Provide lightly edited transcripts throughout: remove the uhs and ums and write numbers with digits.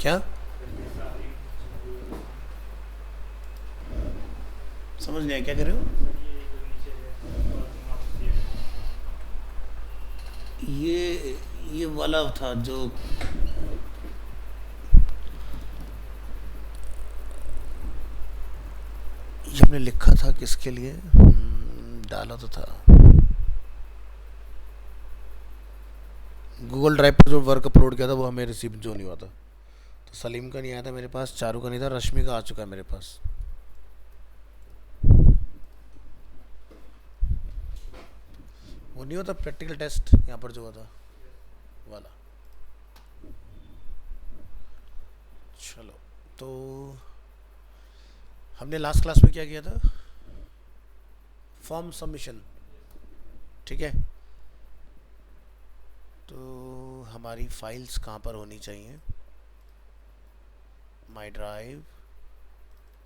क्या समझ नहीं आया, क्या कर रहे हो? ये वाला था जो ये हमने लिखा था किसके लिए, डाला तो था गूगल ड्राइव पर, जो वर्क अपलोड किया था वो हमें रिसीव जो नहीं हुआ था। तो सलीम का नहीं आया था मेरे पास, चारू का नहीं था, रश्मि का आ चुका है मेरे पास। वो नहीं होता प्रैक्टिकल टेस्ट यहाँ पर जो हुआ था वाला। चलो, तो हमने लास्ट क्लास में क्या किया था? फॉर्म सबमिशन, ठीक है। तो हमारी फाइल्स कहाँ पर होनी चाहिए? My drive,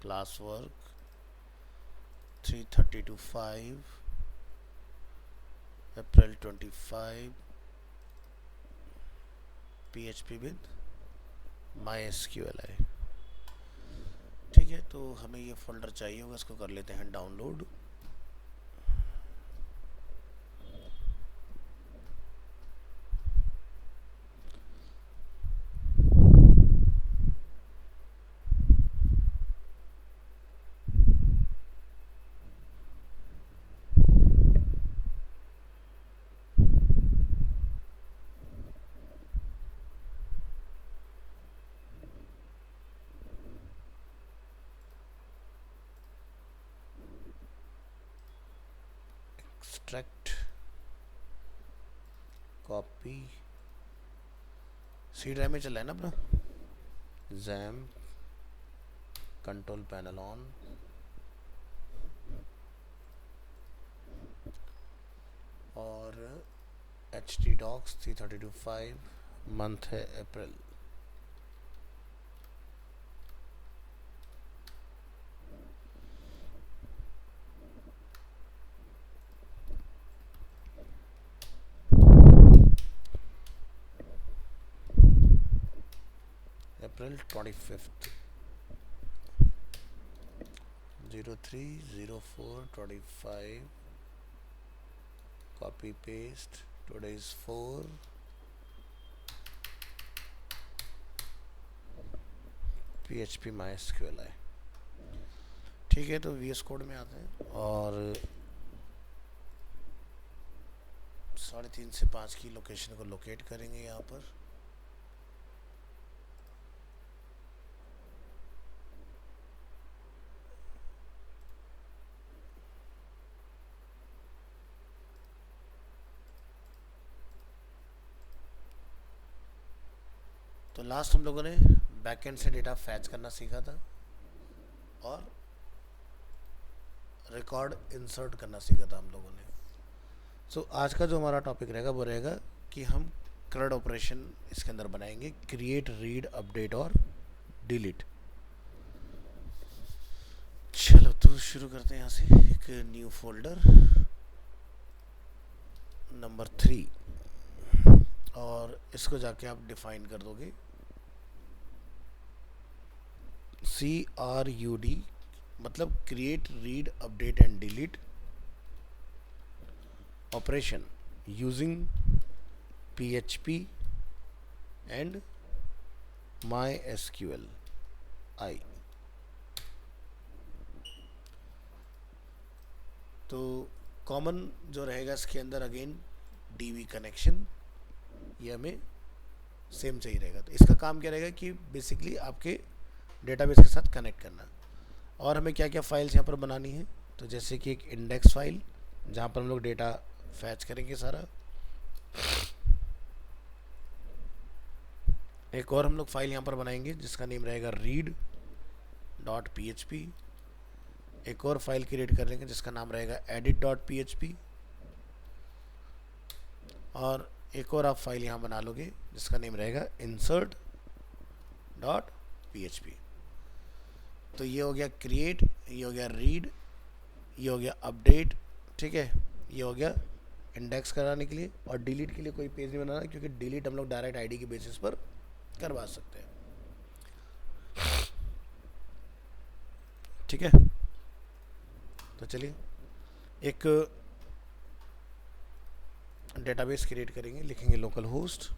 class work 3:30 to 5, April 25, PHP with MySQLi। ठीक है, तो हमें ये फोल्डर चाहिए होगा, इसको कर लेते हैं download. Extract, copy, C drive में चला है ना अपना। जैम, कंट्रोल पैनल ऑन, और HT डॉक्स 3:30 to 5, मंथ है April. April 25th, 03/04/25, copy paste, today is 4, PHP MySQLi। ठीक है, तो VS कोड में आते हैं और 3:30 से 5 की लोकेशन को लोकेट करेंगे यहाँ पर। तो लास्ट हम लोगों ने बैकएंड से डेटा फैच करना सीखा था और रिकॉर्ड इंसर्ट करना सीखा था हम लोगों ने। सो आज का जो हमारा टॉपिक रहेगा वो रहेगा कि हम CRUD ऑपरेशन इसके अंदर बनाएंगे, क्रिएट, रीड, अपडेट और डिलीट। चलो, तो शुरू करते हैं यहाँ से। एक न्यू फोल्डर नंबर 3, और इसको जाके आप डिफाइन कर दोगे CRUD, मतलब create, read, update and delete operation using PHP and MySQLi। तो कॉमन जो रहेगा इसके अंदर अगेन DB कनेक्शन, ये हमें सेम चाहिए रहेगा। तो इसका काम क्या रहेगा कि बेसिकली आपके डेटाबेस के साथ कनेक्ट करना। और हमें क्या क्या फाइल्स यहाँ पर बनानी है, तो जैसे कि एक इंडेक्स फाइल जहाँ पर हम लोग डेटा फैच करेंगे सारा। एक और हम लोग फाइल यहाँ पर बनाएंगे जिसका नेम रहेगा read.php। एक और फाइल क्रिएट कर लेंगे जिसका नाम रहेगा edit.php। और एक और आप फाइल यहाँ बना लोगे जिसका नेम रहेगा insert.php। तो ये हो गया क्रिएट, ये हो गया रीड, ये हो गया अपडेट, ठीक है। ये हो गया इंडेक्स कराने के लिए, और डिलीट के लिए कोई पेज नहीं बनाना, क्योंकि डिलीट हम लोग डायरेक्ट आईडी के बेसिस पर करवा सकते हैं। ठीक है, तो चलिए एक डेटाबेस क्रिएट करेंगे, लिखेंगे लोकल होस्ट,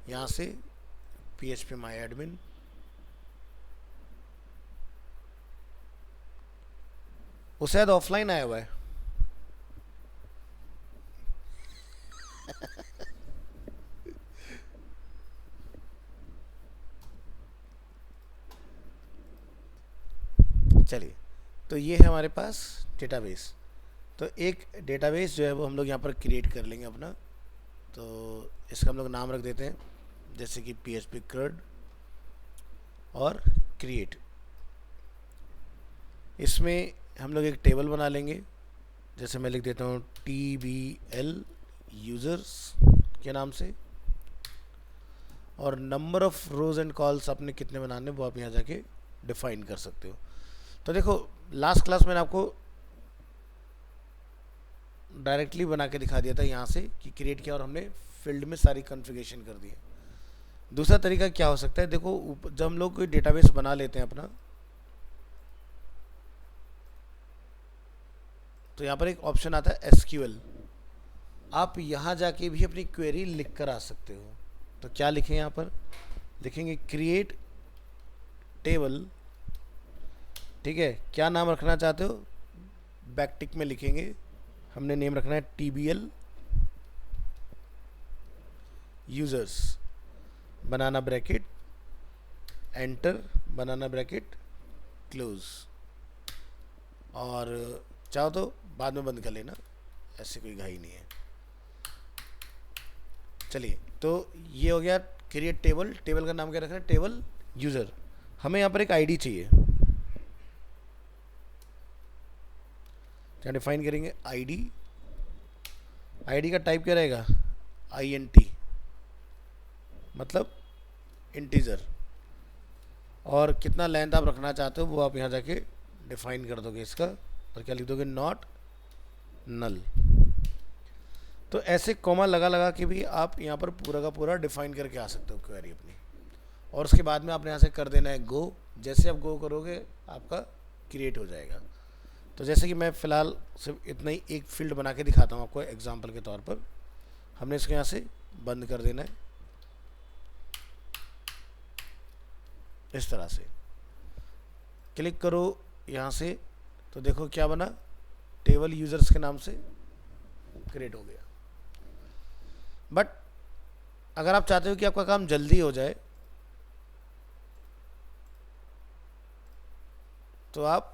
यहाँ से php my admin, वो शायद ऑफलाइन आया हुआ है। चलिए, तो ये है हमारे पास डेटाबेस। तो एक डेटाबेस जो है वो हम लोग यहाँ पर क्रिएट कर लेंगे अपना। तो इसका हम लोग नाम रख देते हैं जैसे कि php crud और क्रिएट। इसमें हम लोग एक टेबल बना लेंगे, जैसे मैं लिख देता हूँ tbl यूज़र्स के नाम से, और number of rose and calls आपने कितने बनाने वो आप यहाँ जाके डिफाइन कर सकते हो। तो देखो, लास्ट क्लास मैंने आपको डायरेक्टली बना के दिखा दिया था यहाँ से कि क्रिएट किया और हमने फील्ड में सारी कॉन्फ़िगरेशन कर दी है। दूसरा तरीका क्या हो सकता है, देखो जब हम लोग कोई डेटाबेस बना लेते हैं अपना, तो यहाँ पर एक ऑप्शन आता है SQL। आप यहाँ जाके भी अपनी क्वेरी लिख कर आ सकते हो। तो क्या लिखें, यहाँ पर लिखेंगे क्रिएट टेबल, ठीक है। क्या नाम रखना चाहते हो, बैकटिक में लिखेंगे, हमने नेम रखना है TBL यूज़र्स, बनाना ब्रैकेट, एंटर, बनाना ब्रैकेट क्लोज, और चाहो तो बाद में बंद कर लेना, ऐसे कोई घाई नहीं है। चलिए, तो ये हो गया क्रिएट टेबल। टेबल का नाम क्या रखना है, टेबल यूज़र। हमें यहाँ पर एक आईडी चाहिए, क्या डिफाइन करेंगे, आईडी। आईडी का टाइप क्या रहेगा, INT, मतलब इंटीजर। और कितना लेंथ आप रखना चाहते हो वो आप यहाँ जाके डिफाइन कर दोगे इसका, और क्या लिख दोगे, नॉट नल। तो ऐसे कॉमा लगा लगा के भी आप यहाँ पर पूरा का पूरा डिफाइन करके आ सकते हो क्वेरी अपनी। और उसके बाद में आपने यहाँ से कर देना है गो। जैसे आप गो करोगे आपका क्रिएट हो जाएगा। तो जैसे कि मैं फ़िलहाल सिर्फ इतना ही एक फील्ड बना के दिखाता हूँ आपको एग्जांपल के तौर पर। हमने इसको यहाँ से बंद कर देना है इस तरह से। क्लिक करो यहाँ से, तो देखो क्या बना, टेबल यूज़र्स के नाम से क्रिएट हो गया। बट अगर आप चाहते हो कि आपका काम जल्दी हो जाए, तो आप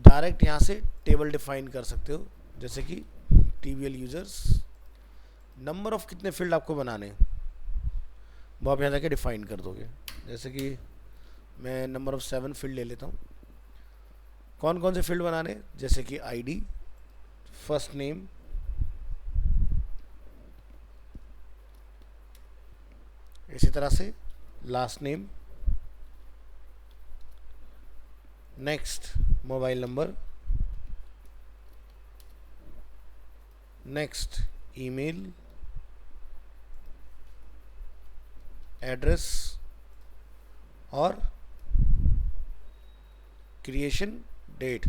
डायरेक्ट यहाँ से टेबल डिफाइन कर सकते हो, जैसे कि TBL यूज़र्स, नंबर ऑफ कितने फील्ड आपको बनाने वो आप यहाँ जाके डिफाइन कर दोगे। जैसे कि मैं नंबर ऑफ 7 फील्ड ले लेता हूँ। कौन कौन से फील्ड बनाने, जैसे कि ID, फर्स्ट नेम, इसी तरह से last name, next mobile number, next email, address, और क्रिएशन डेट।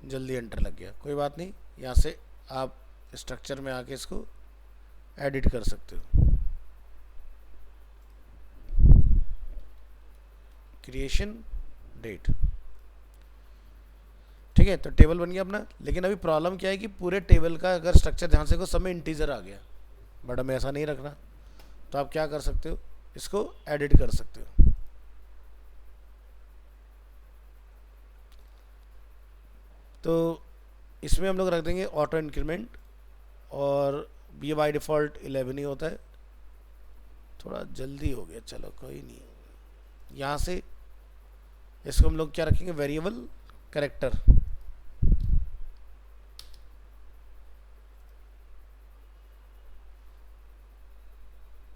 जल्दी एंटर लग गया, कोई बात नहीं, यहाँ से आप स्ट्रक्चर में आके इसको एडिट कर सकते हो। क्रिएशन डेट, ठीक है। तो टेबल बन गया अपना। लेकिन अभी प्रॉब्लम क्या है कि पूरे टेबल का अगर स्ट्रक्चर ध्यान से देखो, सब में इंटीजर आ गया, बट हमें ऐसा नहीं रखना। तो आप क्या कर सकते हो, इसको एडिट कर सकते हो। तो इसमें हम लोग रख देंगे ऑटो इंक्रीमेंट, और ये बाय डिफ़ॉल्ट 11 ही होता है। थोड़ा जल्दी हो गया, चलो कोई नहीं। यहाँ से इसको हम लोग क्या रखेंगे, वेरिएबल कैरेक्टर।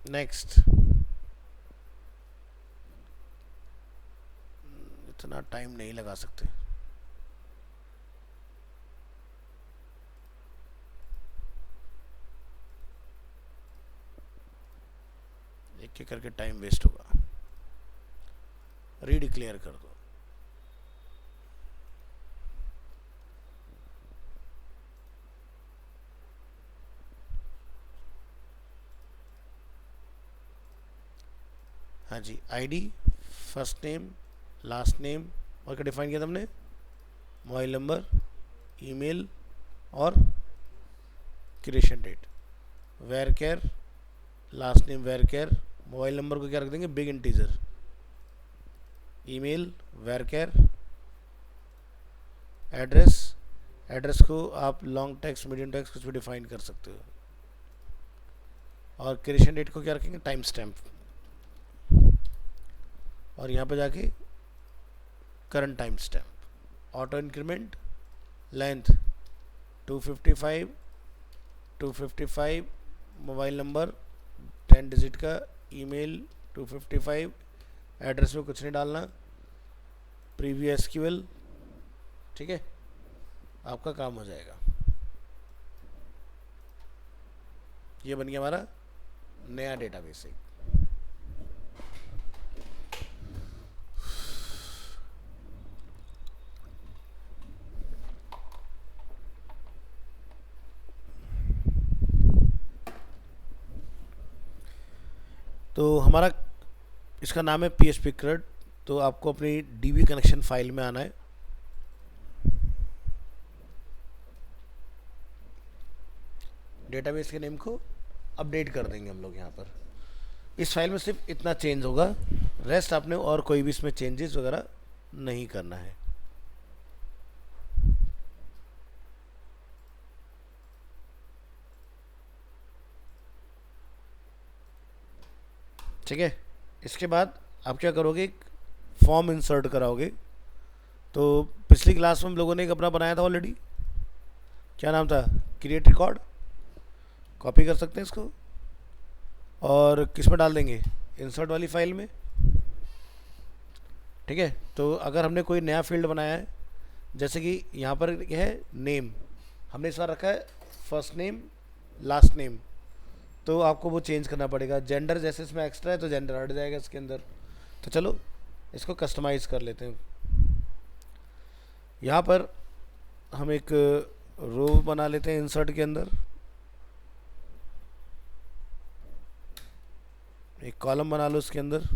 नेक्स्ट, इतना टाइम नहीं लगा सकते। एक एक एक करके टाइम वेस्ट होगा। रीडिक्लेयर कर दो। हाँ जी, ID, first name, last name, और क्या डिफाइन किया तुमने? मोबाइल नंबर, ईमेल और creation date. Varchar, last name varchar, mobile number को क्या रख देंगे? Big integer. Email varchar, address, address को आप लॉन्ग टेक्स्ट, मीडियम टेक्स्ट कुछ भी डिफाइन कर सकते हो। और क्रिएशन डेट को क्या रखेंगे? Time stamp. और यहाँ पे जाके current time stamp. Auto increment, length 255, 255, mobile number 10 digit का, ईमेल 255, एड्रेस में कुछ नहीं डालना, प्रीव्यू एसक्यूएल। ठीक है, आपका काम हो जाएगा। ये बन गया हमारा नया डेटाबेस। तो हमारा इसका नाम है PHP CRUD। तो आपको अपनी डीबी कनेक्शन फाइल में आना है। डेटाबेस के नेम को अपडेट कर देंगे हम लोग यहाँ पर। इस फाइल में सिर्फ इतना चेंज होगा, रेस्ट आपने और कोई भी इसमें चेंजेस वगैरह नहीं करना है। ठीक है, इसके बाद आप क्या करोगे? फॉर्म इंसर्ट कराओगे। तो पिछली क्लास में हम लोगों ने एक अपना बनाया था ऑलरेडी, क्या नाम था? Create record. कॉपी कर सकते हैं इसको और किस में डाल देंगे? इंसर्ट वाली फाइल में। ठीक है, तो अगर हमने कोई नया फील्ड बनाया है, जैसे कि यहाँ पर है नेम, हमने इस बार रखा है फर्स्ट नेम लास्ट नेम, तो आपको वो चेंज करना पड़ेगा। जेंडर जैसे इसमें एक्स्ट्रा है तो जेंडर हट जाएगा इसके अंदर। तो चलो इसको कस्टमाइज़ कर लेते हैं। यहाँ पर हम एक रो बना लेते हैं इंसर्ट के अंदर, एक कॉलम बना लो उसके अंदर,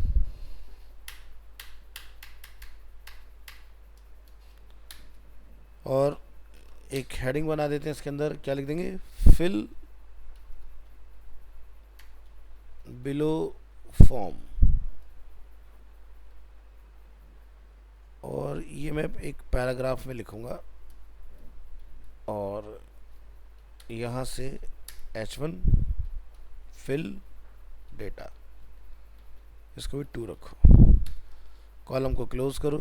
और एक हेडिंग बना देते हैं इसके अंदर। क्या लिख देंगे? Fill below form. और ये मैं एक पैराग्राफ में लिखूंगा, और यहाँ से H1 फिल डेटा, इसको भी 2 रखो। कॉलम को क्लोज करो।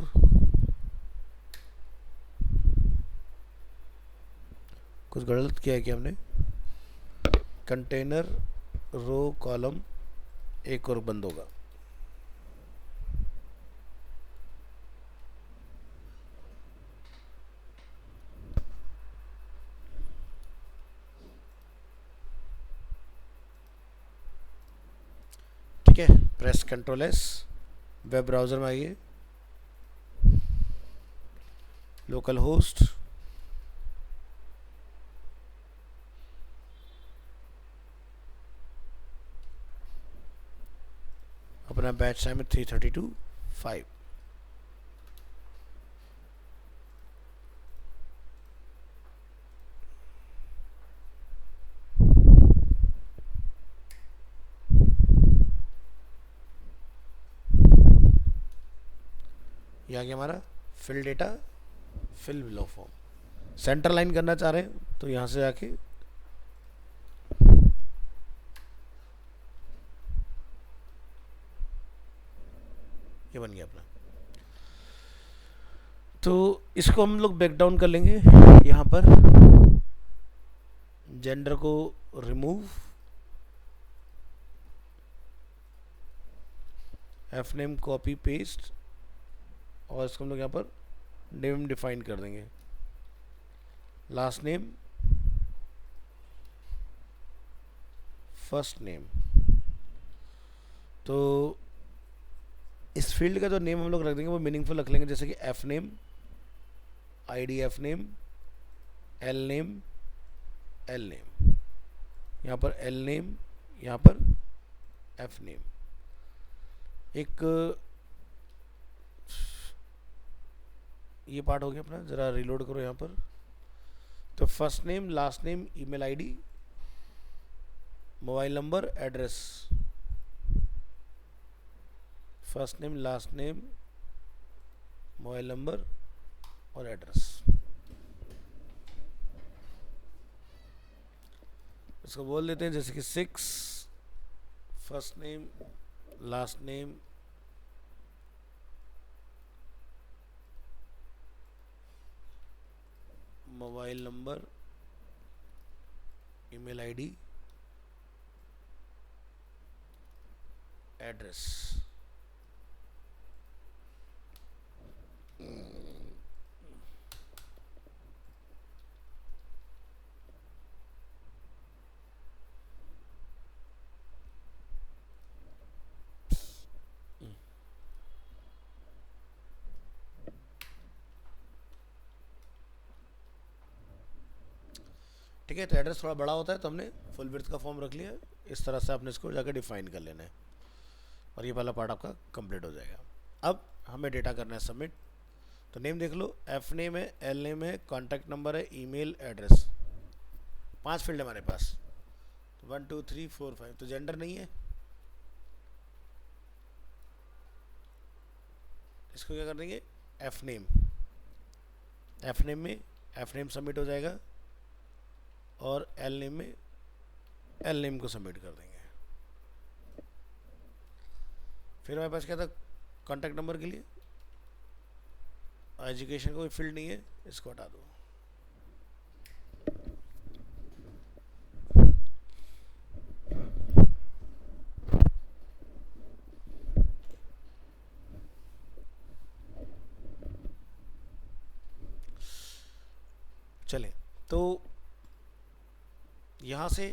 कुछ गलत किया है कि हमने? कंटेनर रो कॉलम एक और बंद होगा। ठीक है, press control S, web browser में आइए, लोकल होस्ट, अपना बैच टाइम है 3:32:05। ये आ गया हमारा fill data, fill below form. Centre line करना चाह रहे हैं तो यहाँ से आके ये बन गया अपना। तो इसको हम लोग बैक डाउन कर लेंगे। यहाँ पर जेंडर को remove, F name copy paste, और इसको हम लोग यहाँ पर नेम डिफाइन कर देंगे, लास्ट नेम, फर्स्ट नेम। तो इस फील्ड का जो नेम हम लोग रख देंगे वो मीनिंगफुल रख लेंगे, जैसे कि F name, IDF name, L name, L name, यहाँ पर एल नेम, यहाँ पर एफ नेम। एक ये पार्ट हो गया अपना, ज़रा रिलोड करो यहाँ पर। तो first name, last name, email ID, mobile number, address. First name, last name, mobile number और एड्रेस। इसको बोल देते हैं जैसे कि 6, first name, last name, mobile number, email ID, address. ठीक है, तो एड्रेस थोड़ा बड़ा होता है तो हमने फुल विड्थ का फॉर्म रख लिया। इस तरह से आपने इसको जाकर डिफाइन कर लेना है और ये वाला पार्ट आपका कंप्लीट हो जाएगा। अब हमें डेटा करना है सबमिट। तो नेम देख लो, एफ नेम है, एल नेम है, कॉन्टैक्ट नंबर है, ईमेल, एड्रेस। 5 फील्ड है हमारे पास, तो 1 2 3 4 5। तो जेंडर नहीं है, इसको क्या कर देंगे, एफ नेम। एफ नेम में एफ नेम सबमिट हो जाएगा और एल नेम में एल नेम को सबमिट कर देंगे। फिर हमारे पास क्या था, कॉन्टैक्ट नंबर के लिए एजुकेशन कोई फील्ड नहीं है, इसको हटा दो। चले, तो यहाँ से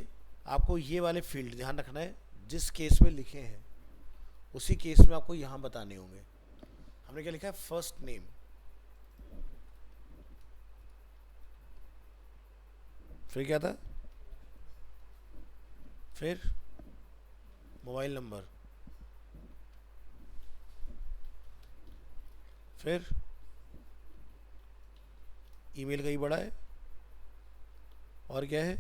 आपको ये वाले फील्ड ध्यान रखना है, जिस केस में लिखे हैं उसी केस में आपको यहाँ बताने होंगे। हमने क्या लिखा है, फर्स्ट नेम, फिर क्या था, फिर मोबाइल नंबर, फिर ईमेल का ही बड़ा है, और क्या है,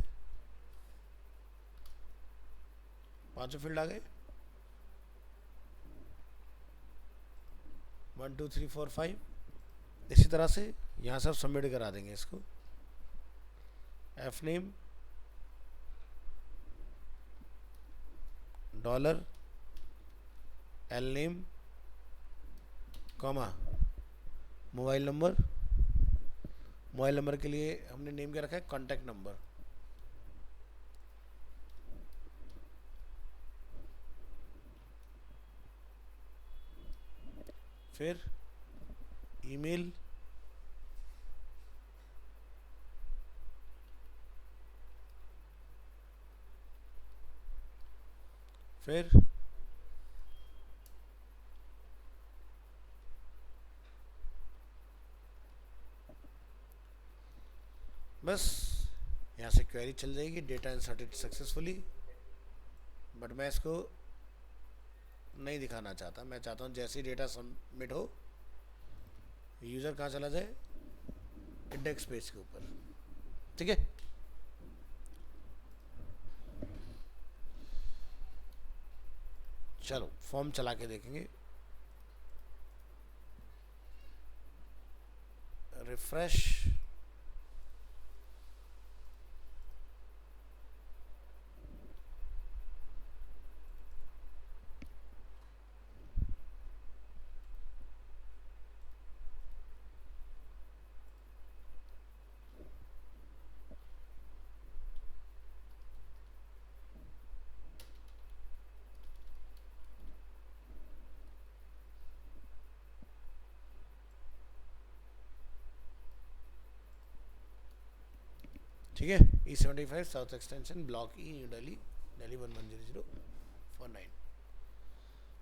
5 फील्ड आ गए, 1 2 3 4 5। इसी तरह से यहाँ सब सबमिट करा देंगे इसको। F name, dollar, L name, comma, mobile number. Mobile number के लिए हमने नेम क्या रखा है, कॉन्टैक्ट नंबर। फिर ईमेल, फिर बस यहाँ से क्वेरी चल जाएगी, डेटा इंसर्टेड सक्सेसफुली। बट मैं इसको नहीं दिखाना चाहता, मैं चाहता हूँ जैसे ही डेटा सबमिट हो यूज़र कहाँ चला जाए, इंडेक्स पेज के ऊपर। ठीक है, चलो फॉर्म चला के देखेंगे। रिफ्रेश, ठीक है, E75 साउथ एक्सटेंशन, ब्लॉक ई, न्यू दिल्ली, दिल्ली 110049।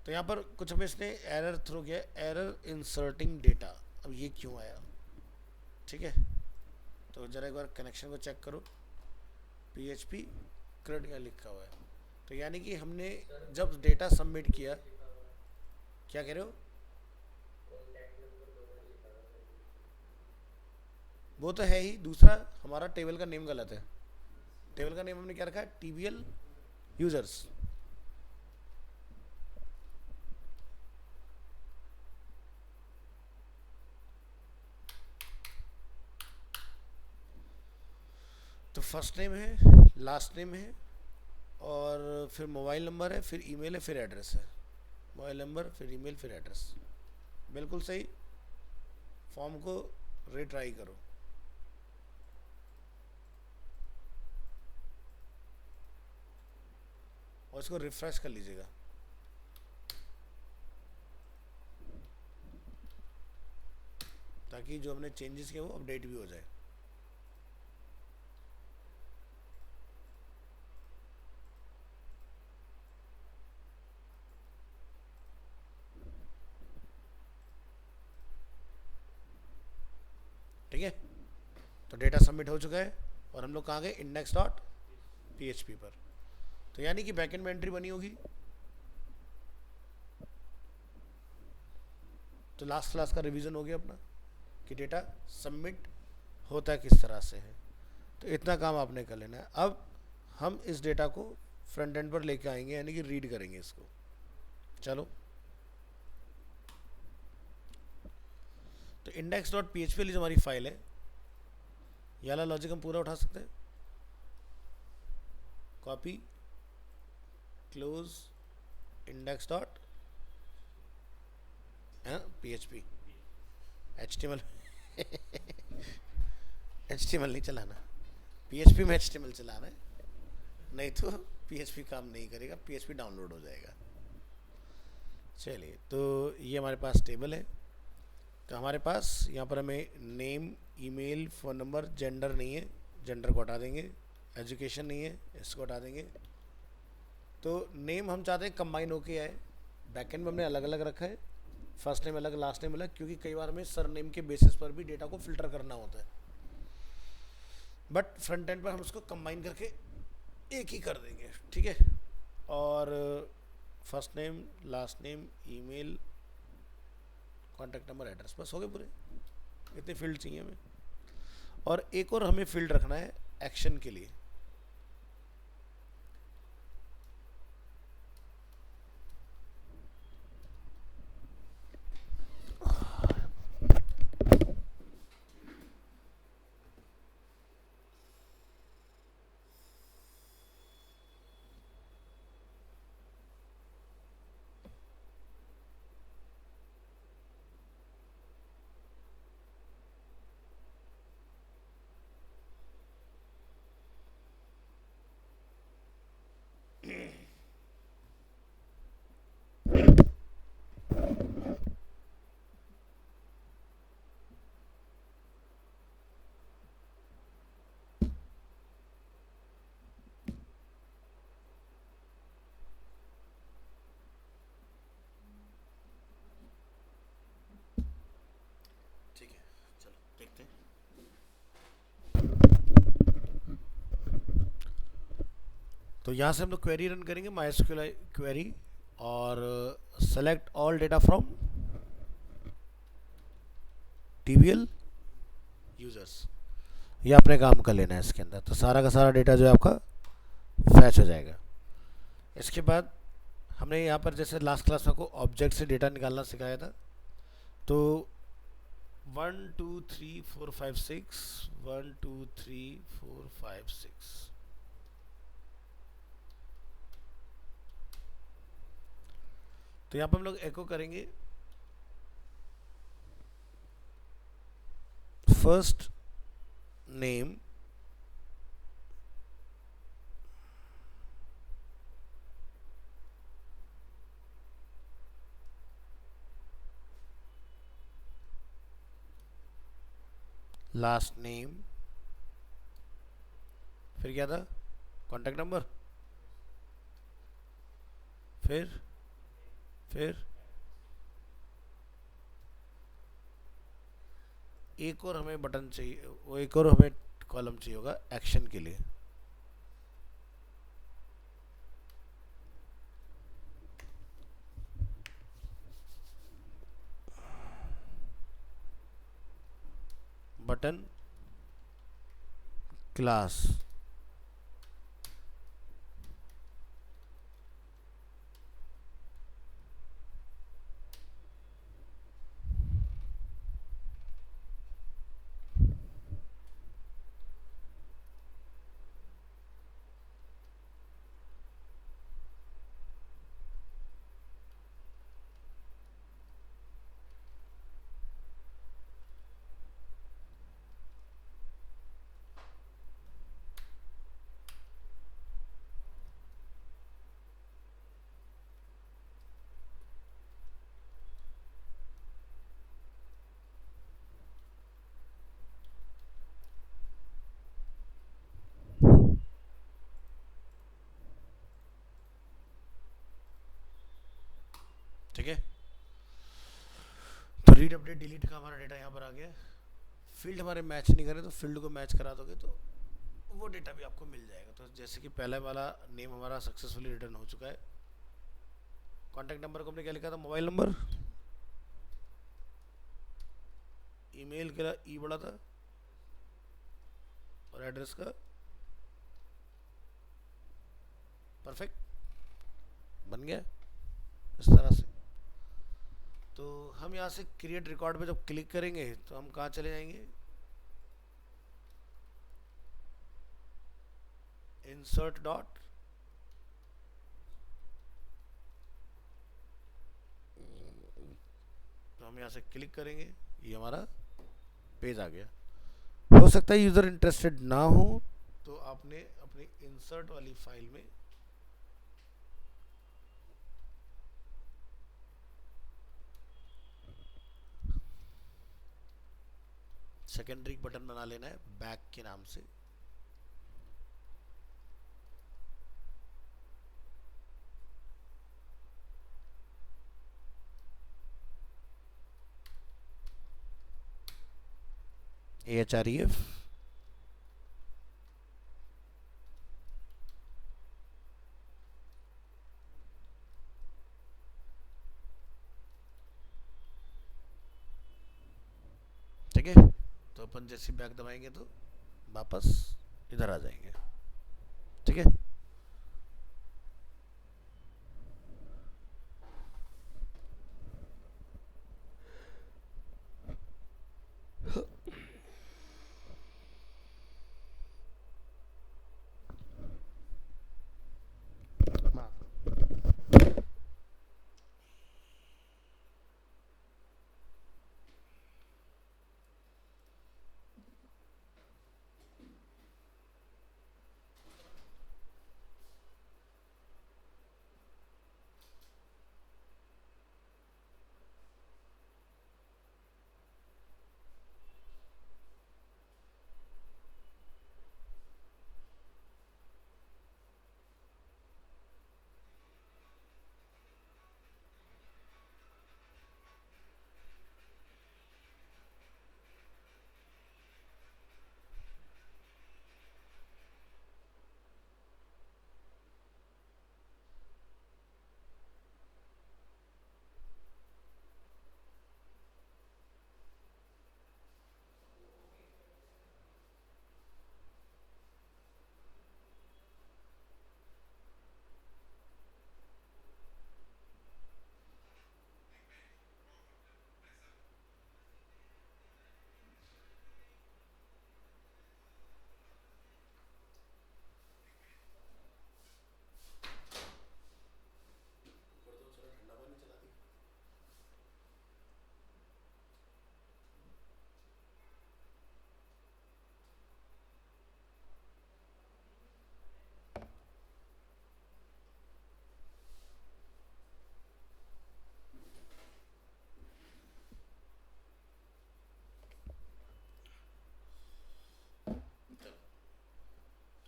तो यहाँ पर कुछ हमें इसने एरर थ्रो किया, एरर इंसर्टिंग डेटा। अब ये क्यों आया? ठीक है, तो ज़रा एक बार कनेक्शन को चेक करो, PHP CRUD का लिखा हुआ है। तो यानी कि हमने जब डेटा सबमिट किया, क्या कह रहे हो? वो तो है ही, दूसरा हमारा टेबल का नेम गलत है। टेबल का नेम हमने क्या रखा है? TBL users. तो फर्स्ट नेम है, लास्ट नेम है, और फिर मोबाइल नंबर है, फिर ईमेल है, फिर एड्रेस है। मोबाइल नंबर, फिर ईमेल, फिर एड्रेस। बिल्कुल सही। फॉर्म को रिट्राई करो। और इसको रिफ्रेश कर लीजिएगा। ताकि जो हमने चेंजेस किए वो अपडेट भी हो जाए। ठीक है, तो डेटा सबमिट हो चुका है और हम लोग कहाँ गए? index.php पर। तो यानी कि बैकएंड में एंट्री बनी होगी। तो लास्ट क्लास का रिवीजन हो गया अपना कि डेटा सबमिट होता किस तरह से है। तो इतना काम आपने कर लेना है। अब हम इस डेटा को फ्रंट एंड पर लेके आएंगे, यानी कि रीड करेंगे इसको। चलो, तो index.php वाली जो हमारी फाइल है, ये वाला लॉजिक हम पूरा उठा सकते हैं। Copy, close, index dot PHP, HTML HTML नहीं चलाना, PHP में HTML चलाना है, नहीं तो PHP काम नहीं करेगा, PHP डाउनलोड हो जाएगा। चलिए, तो ये हमारे पास टेबल है। तो हमारे पास यहाँ पर हमें name, email, phone number, gender नहीं है, जेंडर को हटा देंगे। एजुकेशन नहीं है, इसको हटा देंगे। तो नेम हम चाहते हैं कंबाइन होके आए। बैकएंड में हमने अलग अलग रखा है, फर्स्ट नेम अलग, लास्ट नेम अलग, क्योंकि कई बार हमें सरनेम के बेसिस पर भी डेटा को फिल्टर करना होता है। बट फ्रंट एंड पर हम उसको कंबाइन करके एक ही कर देंगे। ठीक है, और first name, last name, email, contact number, address, बस हो गए पूरे। इतने फील्ड चाहिए हमें। और एक और हमें फील्ड रखना है एक्शन के लिए। ठीक है, चलो देखते हैं। तो यहाँ से हम लोग क्वेरी रन करेंगे, MySQL क्वेरी, और select all data from TBL users. ये अपने काम कर लेना है इसके अंदर। तो सारा का सारा डेटा जो है आपका फैच हो जाएगा। इसके बाद हमने यहाँ पर जैसे लास्ट क्लास में आपको ऑब्जेक्ट से डेटा निकालना सिखाया था। तो 1 2 3 4 5 6 1 2 3 4 5 6, तो यहाँ पर हम लोग एको करेंगे फर्स्ट नेम, लास्ट नेम, फिर क्या था? कॉन्टैक्ट नंबर, फिर फिर एक और हमें बटन चाहिए, वो एक और हमें कॉलम चाहिए होगा एक्शन के लिए। बटन क्लास, ठीक है। तो रीड अपडेट डिलीट का हमारा डेटा यहाँ पर आ गया। फील्ड हमारे मैच नहीं करे तो फील्ड को मैच करा दोगे तो वो डेटा भी आपको मिल जाएगा। तो जैसे कि पहले वाला नेम हमारा सक्सेसफुली रिटर्न हो चुका है। कॉन्टैक्ट नंबर को हमने क्या लिखा था, मोबाइल नंबर। ईमेल का ई बड़ा था और एड्रेस का परफेक्ट बन गया इस तरह से। तो हम यहाँ से क्रिएट रिकॉर्ड पे जब क्लिक करेंगे तो हम कहाँ चले जाएंगे, इंसर्ट डॉट, तो हम यहाँ से क्लिक करेंगे, ये हमारा पेज आ गया। हो सकता है यूज़र इंटरेस्टेड ना हो तो आपने अपनी इंसर्ट वाली फाइल में सेकेंडरी बटन बना लेना है बैक के नाम से। AHREF ठीक है। तो अपन जैसे बैक दबाएंगे तो वापस इधर आ जाएंगे। ठीक है।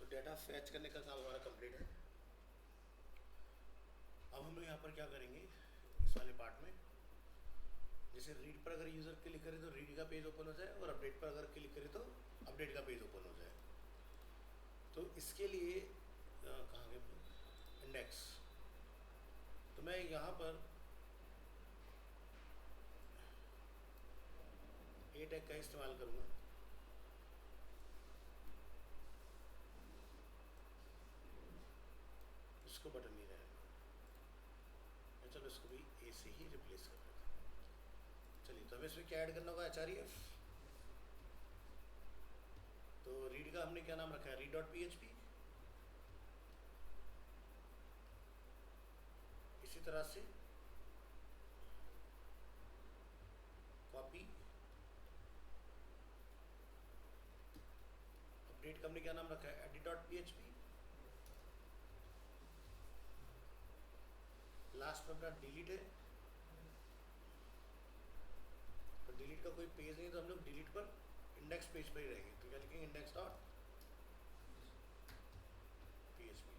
डेटा फैच करने का काम हमारा कंप्लीट है। अब हम लोग यहाँ पर क्या करेंगे, वाले पार्ट में। जैसे रीड पर अगर यूज़र क्लिक करे तो रीड का पेज ओपन हो जाए, और अपडेट पर अगर क्लिक करे तो अपडेट का पेज ओपन हो जाए। तो इसके लिए कहाँ गए इंडेक्स, तो मैं यहाँ पर ए टैग का इस्तेमाल करूँगा। इसको बटन नहीं रहेगा, चलो इसको भी ए से ही रिप्लेस कर देते हैं। चलिए, तो हमें इसमें क्या ऐड करना होगा, एचआरईएफ। तो रीड का हमने क्या नाम रखा है, रीड डॉट पीएचपी। इसी तरह से कॉपी, अपडेट का हमने क्या नाम रखा है, एडिट डॉट पीएचपी। लास्ट में अपना डिलीट है, तो डिलीट का कोई पेज नहीं, तो हम लोग डिलीट पर इंडेक्स पेज पर ही रहेंगे। तो क्या लिखेंगे, इंडेक्स डॉट पीएचपी।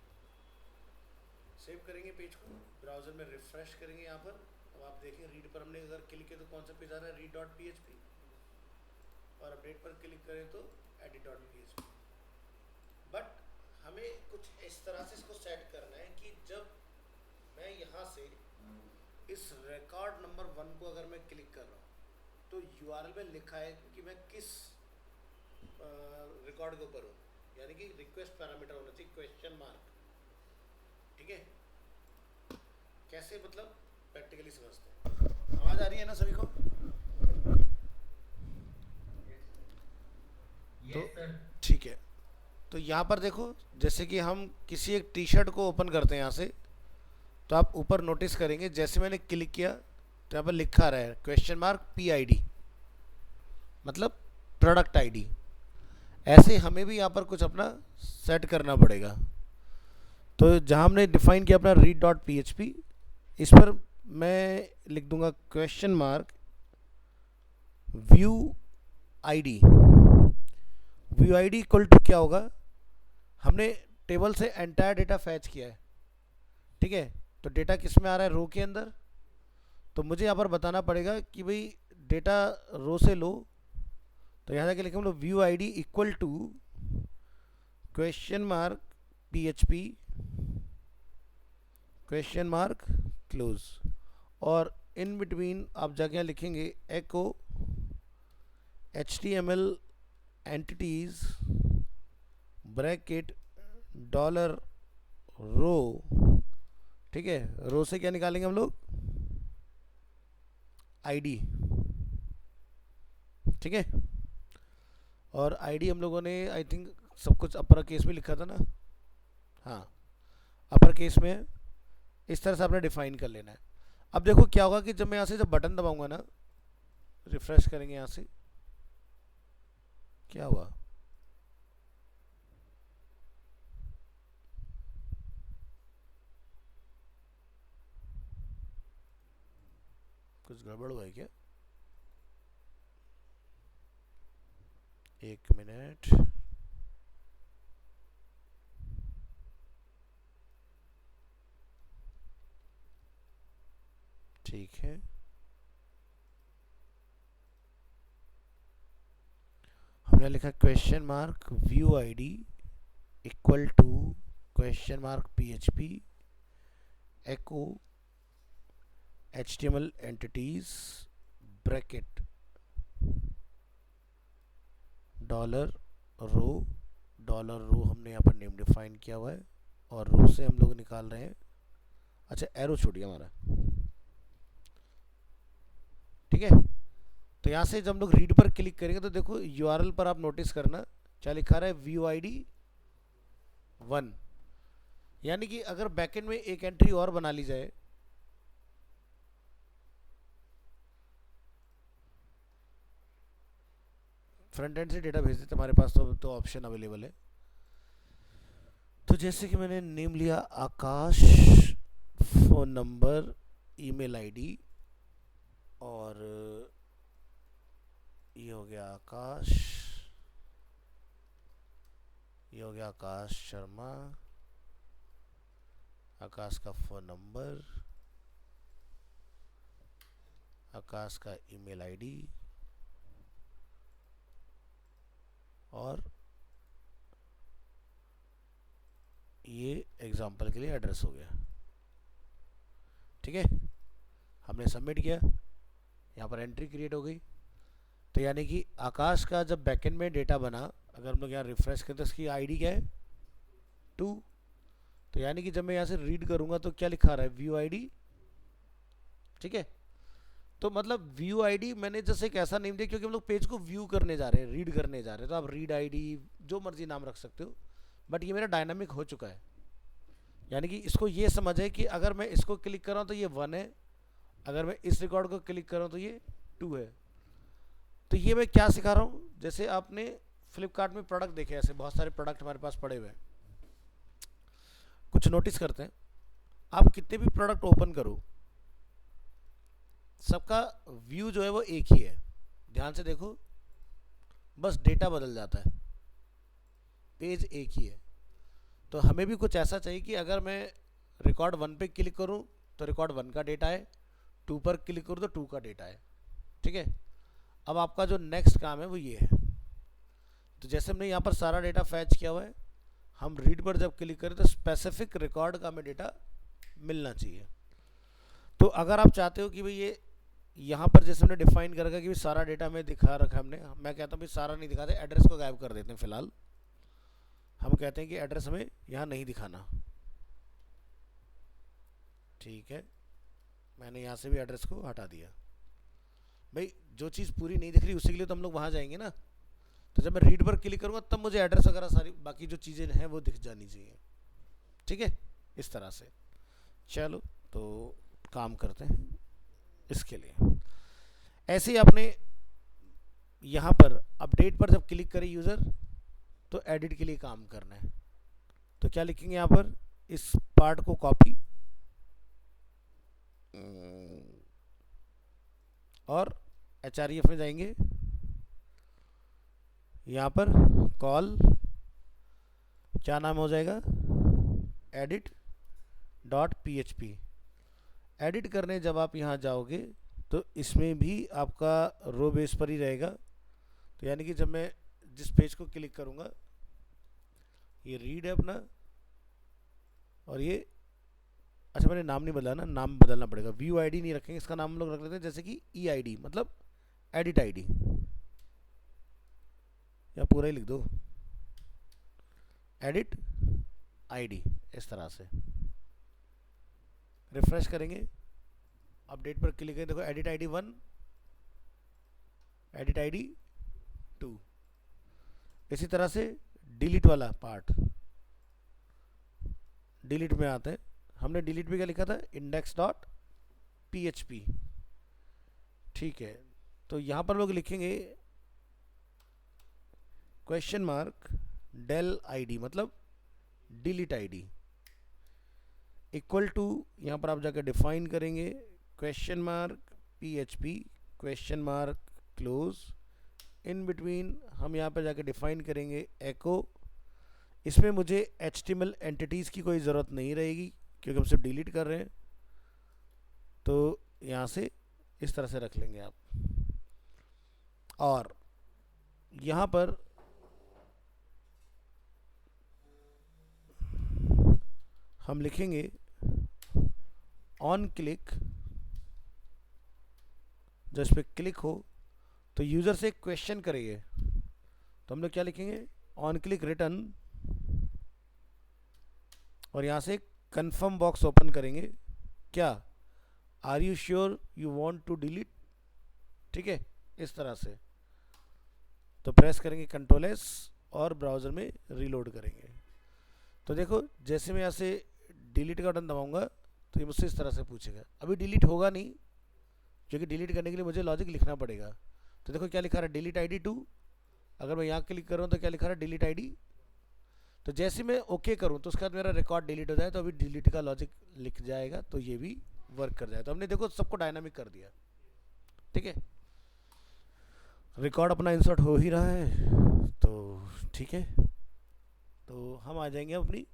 सेव करेंगे पेज को, ब्राउजर में रिफ्रेश करेंगे। यहाँ पर अब आप देखें, रीड पर हमने अगर क्लिक किया तो कौन सा पेज आ रहा है, रीड डॉट पीएचपी, और अपडेट पर क्लिक करें तो एडिट डॉट पीएचपी। बट हमें कुछ इस तरह से इसको सेट करना है कि जब मैं यहाँ से इस रिकॉर्ड नंबर 1 को अगर मैं क्लिक कर रहा हूँ तो यूआरएल में लिखा है कि मैं किस रिकॉर्ड के ऊपर हूँ, यानी कि रिक्वेस्ट पैरामीटर होना चाहिए क्वेश्चन मार्क। ठीक है, कैसे मतलब प्रैक्टिकली समझते हैं। आवाज़ आ रही है ना सभी को? तो ठीक है, तो यहाँ पर देखो, जैसे कि हम किसी एक टी शर्ट को ओपन करते हैं यहाँ से, तो आप ऊपर नोटिस करेंगे जैसे मैंने क्लिक किया तो यहाँ पर लिखा रहा है क्वेश्चन मार्क पीआईडी, मतलब प्रोडक्ट आईडी। ऐसे हमें भी यहाँ पर कुछ अपना सेट करना पड़ेगा। तो जहाँ हमने डिफाइन किया अपना रीड डॉट पीएचपी, इस पर मैं लिख दूंगा question mark view ID. View ID equal to क्या होगा, हमने टेबल से एंटायर डेटा फैच किया है। ठीक है, तो डेटा किस में आ रहा है, रो के अंदर। तो मुझे यहाँ पर बताना पड़ेगा कि भाई डेटा रो से लो, तो यहाँ जाके लिखेंगे हम लोग view ID equal to question mark PHP question mark close, और इन बिटवीन आप जाके यहाँ लिखेंगे echo HTML entities bracket dollar row. ठीक है, रो से क्या निकालेंगे हम लोग, आईडी। ठीक है, और आईडी हम लोगों ने आई थिंक सब कुछ अपर केस में लिखा था ना, हाँ अपर केस में। इस तरह से आपने डिफाइन कर लेना है। अब देखो क्या होगा कि जब मैं यहाँ से जब बटन दबाऊंगा ना, रिफ्रेश करेंगे यहाँ से, क्या हुआ, कुछ गड़बड़ हुआ है क्या, एक मिनट। ठीक है, हमने लिखा question mark view ID equal to question mark PHP echo HTML entities bracket dollar row हमने यहाँ पर नेम डिफाइन किया हुआ है, और रो से हम लोग निकाल रहे हैं, अच्छा एरो छूट गया हमारा। ठीक है, तो यहाँ से जब हम लोग रीड पर क्लिक करेंगे तो देखो यूआरएल पर आप नोटिस करना क्या लिखा रहा है, व्यू आईडी 1, यानी कि अगर बैकएंड में एक एंट्री और बना ली जाए, फ्रंट एंड से डेटा भेज देते हमारे पास, तो ऑप्शन अवेलेबल है। तो जैसे कि मैंने नेम लिया आकाश, फोन नंबर, ईमेल आईडी, और ये हो गया आकाश, ये हो गया आकाश शर्मा, आकाश का फ़ोन नंबर, आकाश का ईमेल आईडी और ये एग्जाम्पल के लिए एड्रेस हो गया। ठीक है, हमने सबमिट किया, यहाँ पर एंट्री क्रिएट हो गई। तो यानी कि आकाश का जब बैकएंड में डेटा बना, अगर हम लोग यहाँ रिफ्रेश करें तो इसकी आईडी क्या है 2। तो यानी कि जब मैं यहाँ से रीड करूँगा तो क्या लिखा रहा है व्यू आईडी। ठीक है, तो मतलब व्यू आईडी मैंने जैसे एक ऐसा नेम दिया क्योंकि हम लोग पेज को व्यू करने जा रहे हैं, रीड करने जा रहे हैं, तो आप रीड आईडी जो मर्जी नाम रख सकते हो, बट ये मेरा डायनामिक हो चुका है। यानी कि इसको ये समझ है कि अगर मैं इसको क्लिक कर रहा हूँ तो ये 1 है, अगर मैं इस रिकॉर्ड को क्लिक कर रहा हूँ तो ये 2 है। तो ये मैं क्या सिखा रहा हूँ, जैसे आपने फ्लिपकार्ट में प्रोडक्ट देखे, ऐसे बहुत सारे प्रोडक्ट हमारे पास पड़े हुए हैं, कुछ नोटिस करते हैं, आप कितने भी प्रोडक्ट ओपन करो सबका व्यू जो है वो एक ही है। ध्यान से देखो, बस डेटा बदल जाता है, पेज एक ही है। तो हमें भी कुछ ऐसा चाहिए कि अगर मैं रिकॉर्ड 1 पे क्लिक करूं तो रिकॉर्ड 1 का डेटा है, 2 पर क्लिक करूं तो 2 का डेटा है। ठीक है, अब आपका जो नेक्स्ट काम है वो ये है। तो जैसे हमने यहाँ पर सारा डेटा फैच किया हुआ है, हम रीड पर जब क्लिक करें तो स्पेसिफिक रिकॉर्ड का हमें डेटा मिलना चाहिए। तो अगर आप चाहते हो कि भाई ये यहाँ पर जैसे हमने डिफाइन कर रखा कि सारा डेटा हमें दिखा रखा हमने, मैं कहता हूँ भाई सारा नहीं दिखाते, एड्रेस को गायब कर देते हैं। फिलहाल हम कहते हैं कि एड्रेस हमें यहाँ नहीं दिखाना। ठीक है, मैंने यहाँ से भी एड्रेस को हटा दिया। भाई जो चीज़ पूरी नहीं दिख रही उसी के लिए तो हम लोग वहाँ जाएंगे ना। तो जब मैं रीड पर क्लिक करूँगा तब मुझे एड्रेस वगैरह सारी बाकी जो चीज़ें हैं वो दिख जानी चाहिए। ठीक है, इस तरह से। चलो तो काम करते हैं इसके लिए। ऐसे ही आपने यहाँ पर अपडेट पर जब क्लिक करें यूज़र तो एडिट के लिए काम करना है। तो क्या लिखेंगे यहाँ पर, इस पार्ट को कॉपी और HREF में जाएंगे, यहाँ पर कॉल क्या नाम हो जाएगा, edit.php। एडिट करने जब आप यहाँ जाओगे तो इसमें भी आपका रो बेस पर ही रहेगा। तो यानी कि जब मैं जिस पेज को क्लिक करूँगा, ये रीड है अपना, और ये अच्छा मैंने नाम नहीं बदला ना, नाम बदलना पड़ेगा। व्यू आईडी नहीं रखेंगे, इसका नाम हम लोग रख लेते हैं जैसे कि EID, मतलब एडिट आईडी, या पूरा ही लिख दो एडिट आईडी। इस तरह से रिफ्रेश करेंगे, अपडेट पर क्लिक करें, देखो एडिट आईडी 1, एडिट आईडी 2। इसी तरह से डिलीट वाला पार्ट, डिलीट में आते हैं, हमने डिलीट में क्या लिखा था, index.php। ठीक है, तो यहाँ पर लोग लिखेंगे क्वेश्चन मार्क del id, मतलब डिलीट आईडी, इक्वल टू, यहाँ पर आप जाकर डिफाइन करेंगे question mark php question mark close, in between हम यहाँ पर जाकर डिफाइन करेंगे एको। इसमें मुझे HTML एंटिटीज़ की कोई ज़रूरत नहीं रहेगी क्योंकि हम सिर्फ डिलीट कर रहे हैं। तो यहाँ से इस तरह से रख लेंगे आप, और यहाँ पर हम लिखेंगे ऑन क्लिक, जब इस पर क्लिक हो तो यूज़र से क्वेश्चन करेंगे, तो हम लोग क्या लिखेंगे, ऑन क्लिक रिटर्न, और यहाँ से कंफर्म बॉक्स ओपन करेंगे, क्या are you sure you want to delete. ठीक है, इस तरह से। तो प्रेस करेंगे Ctrl+S और ब्राउज़र में रीलोड करेंगे। तो देखो जैसे मैं यहाँ से डिलीट का बटन दबाऊंगा तो ये मुझसे इस तरह से पूछेगा। अभी डिलीट होगा नहीं क्योंकि डिलीट करने के लिए मुझे लॉजिक लिखना पड़ेगा। तो देखो क्या लिखा रहा है, डिलीट आईडी 2। अगर मैं यहाँ क्लिक कर रहा हूँ तो क्या लिखा रहा है, डिलीट आईडी। तो जैसे मैं ओके करूँ तो उसके बाद मेरा रिकॉर्ड डिलीट हो जाए तो अभी डिलीट का लॉजिक लिख जाएगा, तो ये भी वर्क कर जाए। तो हमने देखो सबको डायनामिक कर दिया। ठीक है, रिकॉर्ड अपना इंसर्ट हो ही रहा है, तो ठीक है। तो हम आ जाएंगे अपनी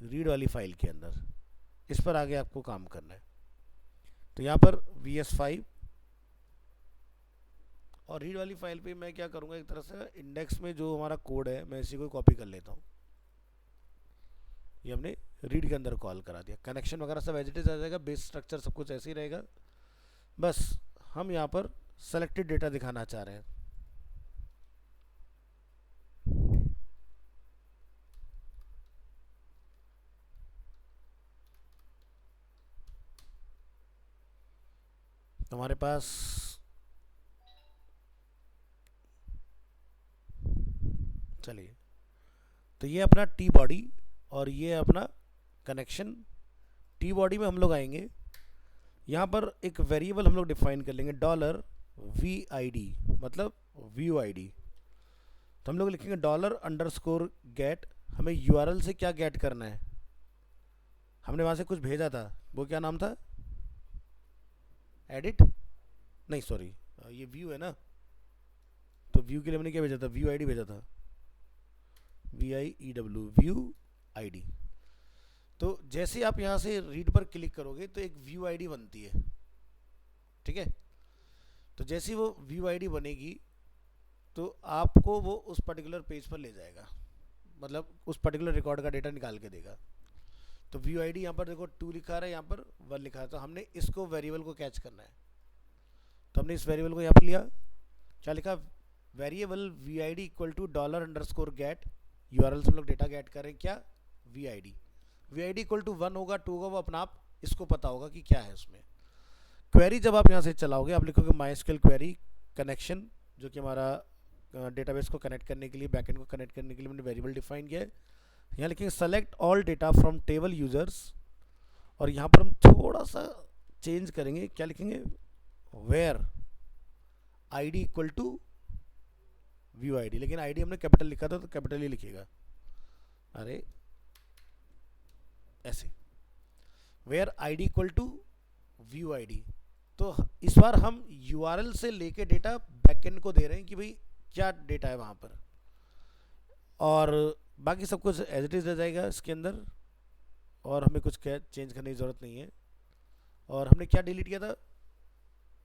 रीड वाली फाइल के अंदर, इस पर आगे आपको काम करना है। तो यहाँ पर VS5 और रीड वाली फाइल पे मैं क्या करूँगा, एक तरह से इंडेक्स में जो हमारा कोड है मैं इसी को कॉपी कर लेता हूँ। ये हमने रीड के अंदर कॉल करा दिया, कनेक्शन वगैरह सब एज इट इज आ जाएगा, बेस स्ट्रक्चर सब कुछ ऐसे ही रहेगा। बस हम यहाँ पर सेलेक्टेड डेटा दिखाना चाह रहे हैं। हमारे पास चलिए, तो ये अपना टी बॉडी और ये अपना कनेक्शन। टी बॉडी में हम लोग आएंगे, यहाँ पर एक वेरिएबल हम लोग डिफाइन कर लेंगे $VID, मतलब व्यू आईडी। तो हम लोग लिखेंगे $_get। हमें यूआरएल से क्या गेट करना है, हमने वहाँ से कुछ भेजा था, वो क्या नाम था, एडिट नहीं सॉरी, ये व्यू है ना, तो व्यू के लिए हमने क्या भेजा था, व्यू आईडी भेजा था, VIEW, व्यू आईडी। तो जैसे आप यहाँ से रीड पर क्लिक करोगे तो एक व्यू आईडी बनती है, ठीक है। तो जैसे वो व्यू आईडी बनेगी तो आपको वो उस पर्टिकुलर पेज पर ले जाएगा, मतलब उस पर्टिकुलर रिकॉर्ड का डेटा निकाल के देगा। तो व्यू आईडी यहाँ पर देखो 2 लिखा रहा है, यहाँ पर 1 लिखा है, तो हमने इसको वेरिएबल को कैच करना है। तो हमने इस वेरिएबल को यहाँ पर लिया, क्या लिखा, variable VID equal to $_get। URL से हम लोग डेटा गेट करें क्या, VID। VID इक्वल टू 1 होगा, 2 होगा, वो अपना आप इसको पता होगा कि क्या है उसमें। क्वेरी जब आप यहाँ से चलाओगे, आप लिखोगे MySQL क्वेरी कनेक्शन, जो कि हमारा डेटाबेस को कनेक्ट करने के लिए, बैकएंड को कनेक्ट करने के लिए मैंने वेरिएबल डिफाइन किया है। यहाँ लिखेंगे select all data from table users, और यहाँ पर हम थोड़ा सा चेंज करेंगे, क्या लिखेंगे, where ID equal to view ID, लेकिन आईडी हमने कैपिटल लिखा था तो कैपिटल ही लिखेगा, अरे ऐसे, where ID equal to view ID. तो इस बार हम यूआरएल से लेके डेटा बैकएंड को दे रहे हैं कि भाई क्या डेटा है वहाँ पर, और बाकी सब कुछ एज इट इज रह जाएगा इसके अंदर, और हमें कुछ चेंज करने की ज़रूरत नहीं है। और हमने क्या डिलीट किया था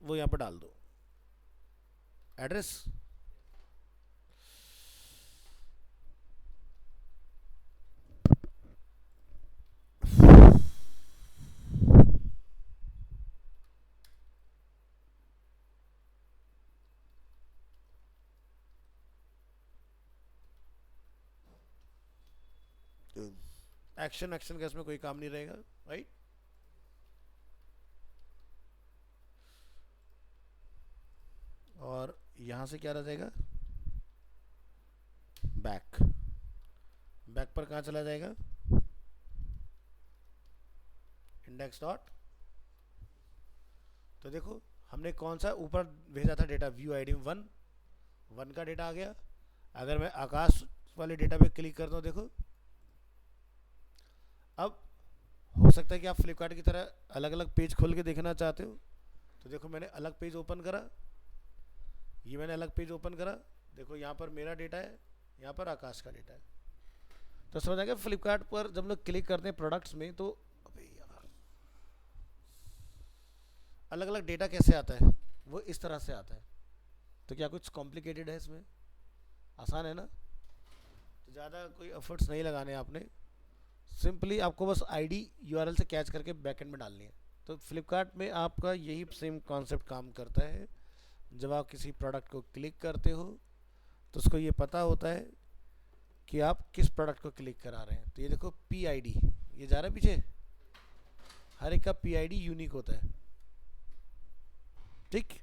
वो यहाँ पर डाल दो, एड्रेस। एक्शन का इसमें कोई काम नहीं रहेगा, राइट। और यहां से क्या रह जाएगा, बैक पर कहाँ चला जाएगा, इंडेक्स डॉट। तो देखो हमने कौन सा ऊपर भेजा था डेटा, व्यू आईडी 1 का डेटा आ गया। अगर मैं आकाश वाले डेटा पे क्लिक करता हूँ, देखो अब हो सकता है कि आप फ्लिपकार्ट की तरह अलग अलग पेज खोल के देखना चाहते हो, तो देखो मैंने अलग पेज ओपन करा, ये मैंने अलग पेज ओपन करा, देखो यहाँ पर मेरा डेटा है, यहाँ पर आकाश का डेटा है। तो समझ आ गया, फ्लिपकार्ट पर जब लोग क्लिक करते हैं प्रोडक्ट्स में, तो अबे यार अलग अलग डेटा कैसे आता है, वो इस तरह से आता है। तो क्या कुछ कॉम्प्लिकेटेड है इसमें, आसान है ना। तो ज़्यादा कोई एफर्ट्स नहीं लगाने आपने, सिंपली आपको बस आईडी यूआरएल से कैच करके बैकएंड में डालनी है। तो फ्लिपकार्ट में आपका यही सेम कॉन्सेप्ट काम करता है। जब आप किसी प्रोडक्ट को क्लिक करते हो तो उसको ये पता होता है कि आप किस प्रोडक्ट को क्लिक करा रहे हैं। तो ये देखो PID, ये जा रहा है पीछे, हर एक का PID यूनिक होता है, ठीक।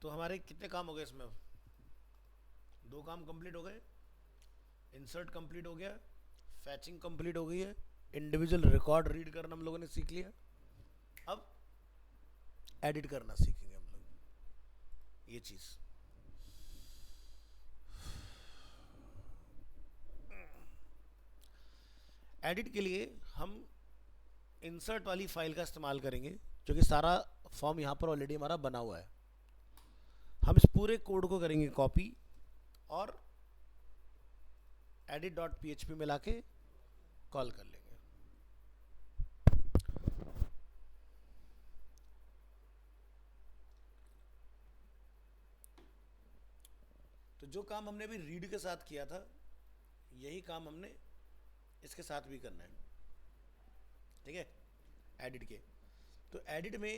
तो हमारे कितने काम हो गए इसमें, 2 काम कंप्लीट हो गए, इंसर्ट कंप्लीट हो गया, फैचिंग कंप्लीट हो गई है, इंडिविजुअल रिकॉर्ड रीड करना हम लोगों ने सीख लिया। अब एडिट करना सीखेंगे हम लोग, ये चीज़। एडिट के लिए हम इंसर्ट वाली फाइल का इस्तेमाल करेंगे, क्योंकि सारा फॉर्म यहाँ पर ऑलरेडी हमारा बना हुआ है। हम इस पूरे कोड को करेंगे कॉपी और edit.php मिला के कॉल कर लेंगे। तो जो काम हमने अभी रीड के साथ किया था, यही काम हमने इसके साथ भी करना है, ठीक है, एडिट के। तो एडिट में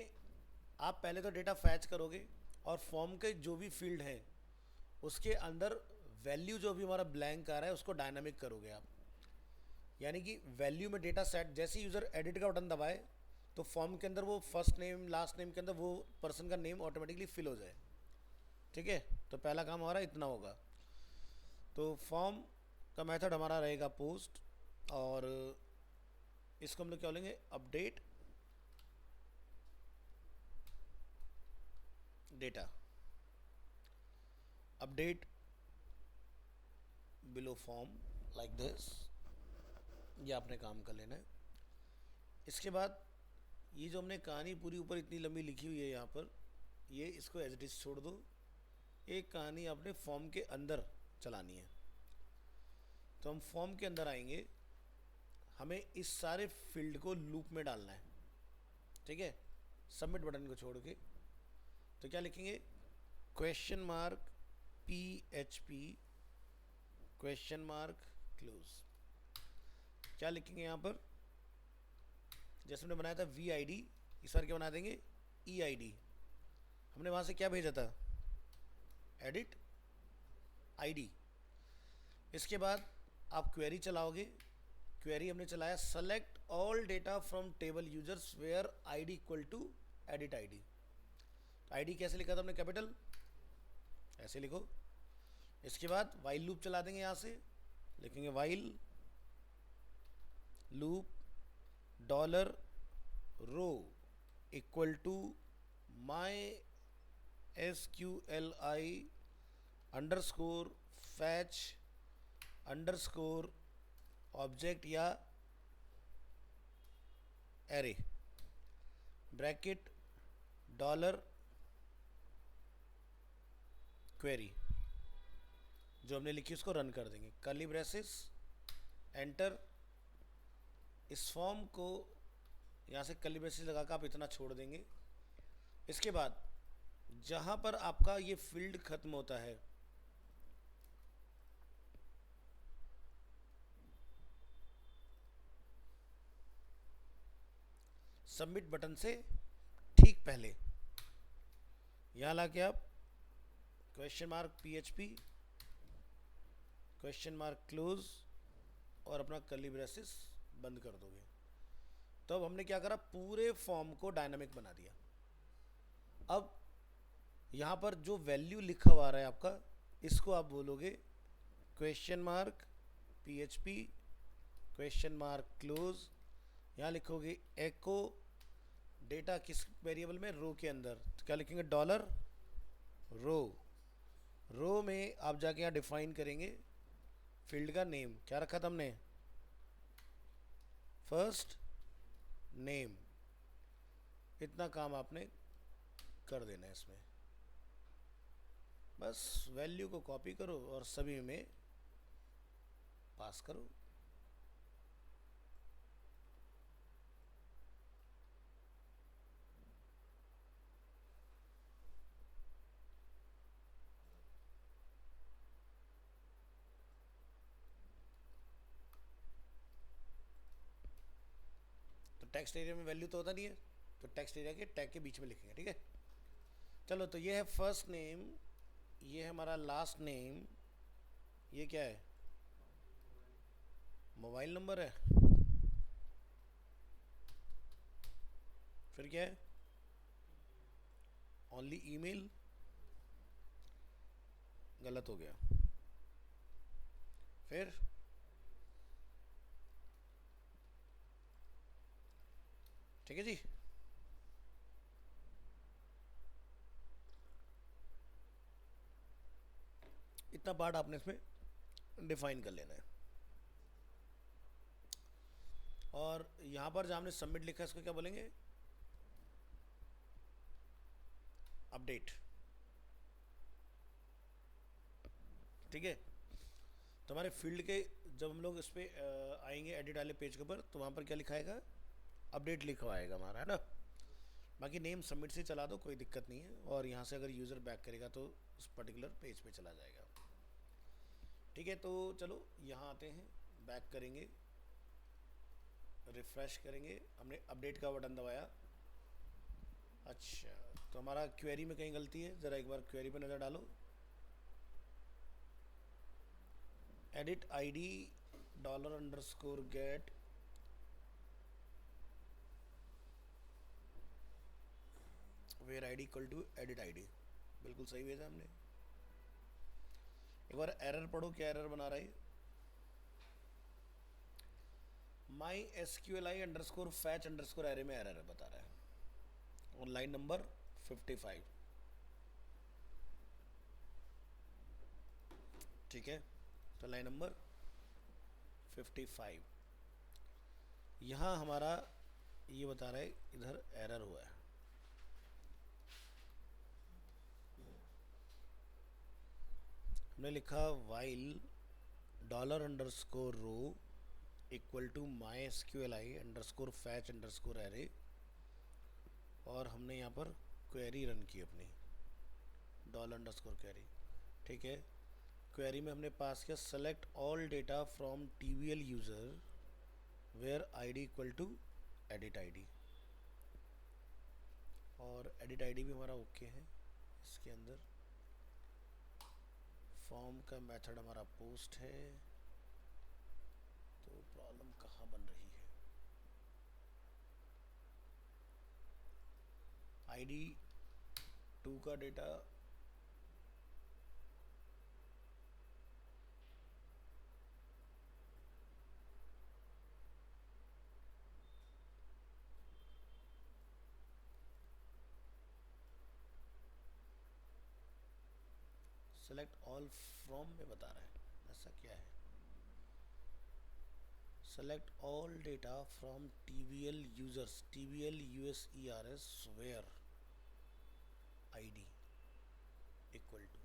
आप पहले तो डेटा फैच करोगे और फॉर्म के जो भी फील्ड हैं उसके अंदर वैल्यू जो भी हमारा ब्लैंक आ रहा है उसको डायनामिक करोगे आप। यानी कि वैल्यू में डेटा सेट, जैसे यूज़र एडिट का बटन दबाए तो फॉर्म के अंदर वो फर्स्ट नेम लास्ट नेम के अंदर वो पर्सन का नेम ऑटोमेटिकली फिल हो जाए, ठीक है। तो पहला काम हमारा इतना होगा। तो फॉर्म का मेथड हमारा रहेगा पोस्ट, और इसको हम लोग क्या बोलेंगे, update data, update below form like this. ये आपने काम कर लेना है। इसके बाद ये जो हमने कहानी पूरी ऊपर इतनी लंबी लिखी हुई है यहाँ पर, ये इसको एज इट इज छोड़ दो। एक कहानी आपने फॉर्म के अंदर चलानी है। तो हम फॉर्म के अंदर आएंगे, हमें इस सारे फील्ड को लूप में डालना है, ठीक है, सबमिट बटन को छोड़ के। तो क्या लिखेंगे, question mark PHP question mark close. क्या लिखेंगे यहाँ पर, जैसे हमने बनाया था VID, इस बार क्या बना देंगे EID। हमने वहाँ से क्या भेजा था, एडिट ID। इसके बाद आप क्वेरी चलाओगे। क्वेरी हमने चलाया, select all data from table users where ID equal to edit ID। ID कैसे लिखा था हमने, कैपिटल, ऐसे लिखो। इसके बाद वाइल लूप चला देंगे, यहाँ से लिखेंगे while loop dollar row equal to my SQLI underscore fetch underscore object या एरे, ब्रैकेट डॉलर क्वेरी जो हमने लिखी उसको रन कर देंगे, कर्ली ब्रेसेस एंटर। इस फॉर्म को यहाँ से कर्ली ब्रेसेस लगा कर आप इतना छोड़ देंगे। इसके बाद जहाँ पर आपका ये फील्ड खत्म होता है, सबमिट बटन से ठीक पहले यहाँ लाके आप question mark PHP question mark close और अपना कर्ली ब्रेसेस बंद कर दोगे। तो अब हमने क्या करा, पूरे फॉर्म को डायनामिक बना दिया। अब यहाँ पर जो वैल्यू लिखा हुआ रहा है आपका, इसको आप बोलोगे question mark PHP question mark close. यहाँ लिखोगे एको डेटा किस वेरिएबल में, रो के अंदर। तो क्या लिखेंगे, डॉलर रो। रो में आप जाके यहाँ डिफाइन करेंगे फील्ड का नेम, क्या रखा था हमने, फर्स्ट नेम। इतना काम आपने कर देना है इसमें। बस वैल्यू को कॉपी करो और सभी में पास करो। तो टेक्स्ट एरिया में वैल्यू तो होता नहीं है, तो टेक्स्ट एरिया के टैग के बीच में लिखेंगे, ठीक है। चलो, तो ये है फर्स्ट नेम, ये है हमारा लास्ट नेम, ये क्या है, मोबाइल नंबर है, फिर क्या है, ओनली ईमेल, गलत हो गया, फिर ठीक है जी। इतना पार्ट आपने इसमें डिफाइन कर लेना है। और यहाँ पर जहाँ हमने सबमिट लिखा है इसको क्या बोलेंगे, अपडेट। ठीक है। तो हमारे फील्ड के जब हम लोग इस पर आएंगे एडिट वाले पेज के ऊपर, तो वहाँ पर क्या लिखाएगा, अपडेट लिखा आएगा हमारा, है ना। बाकी नेम सबमिट से चला दो, कोई दिक्कत नहीं है। और यहाँ से अगर यूज़र बैक करेगा तो उस पर्टिकुलर पेज पे चला जाएगा। ठीक है, तो चलो यहाँ आते हैं, बैक करेंगे, रिफ़्रेश करेंगे, हमने अपडेट का बटन दबाया। अच्छा, तो हमारा क्वेरी में कहीं गलती है, ज़रा एक बार क्वेरी पे नज़र डालो। Edit ID $_get where ID equal to edit ID, बिल्कुल सही भेजा हमने। एक बार एरर पढ़ो, क्या एरर बना रहा है। माई SQLi_fetch_array में एरर बता रहा है, और लाइन नंबर 55। ठीक है, तो लाइन नंबर 55 यहाँ हमारा ये बता रहा है, इधर एरर हुआ है। हमने लिखा while $_row equal to MySQLi_fetch_array, और हमने यहाँ पर क्वेरी रन की अपनी $_query। ठीक है, क्वेरी में हमने पास किया select all data from TVL user where ID equal to edit ID, और एडिट आईडी भी हमारा ओके है। इसके अंदर फॉर्म का मेथड हमारा पोस्ट है, तो प्रॉब्लम कहाँ बन रही है। ID2 का डेटा सेलेक्ट ऑल फ्रॉम में बता रहा है, ऐसा क्या है। Select all data from TVL users, TVL USERS where ID equal to.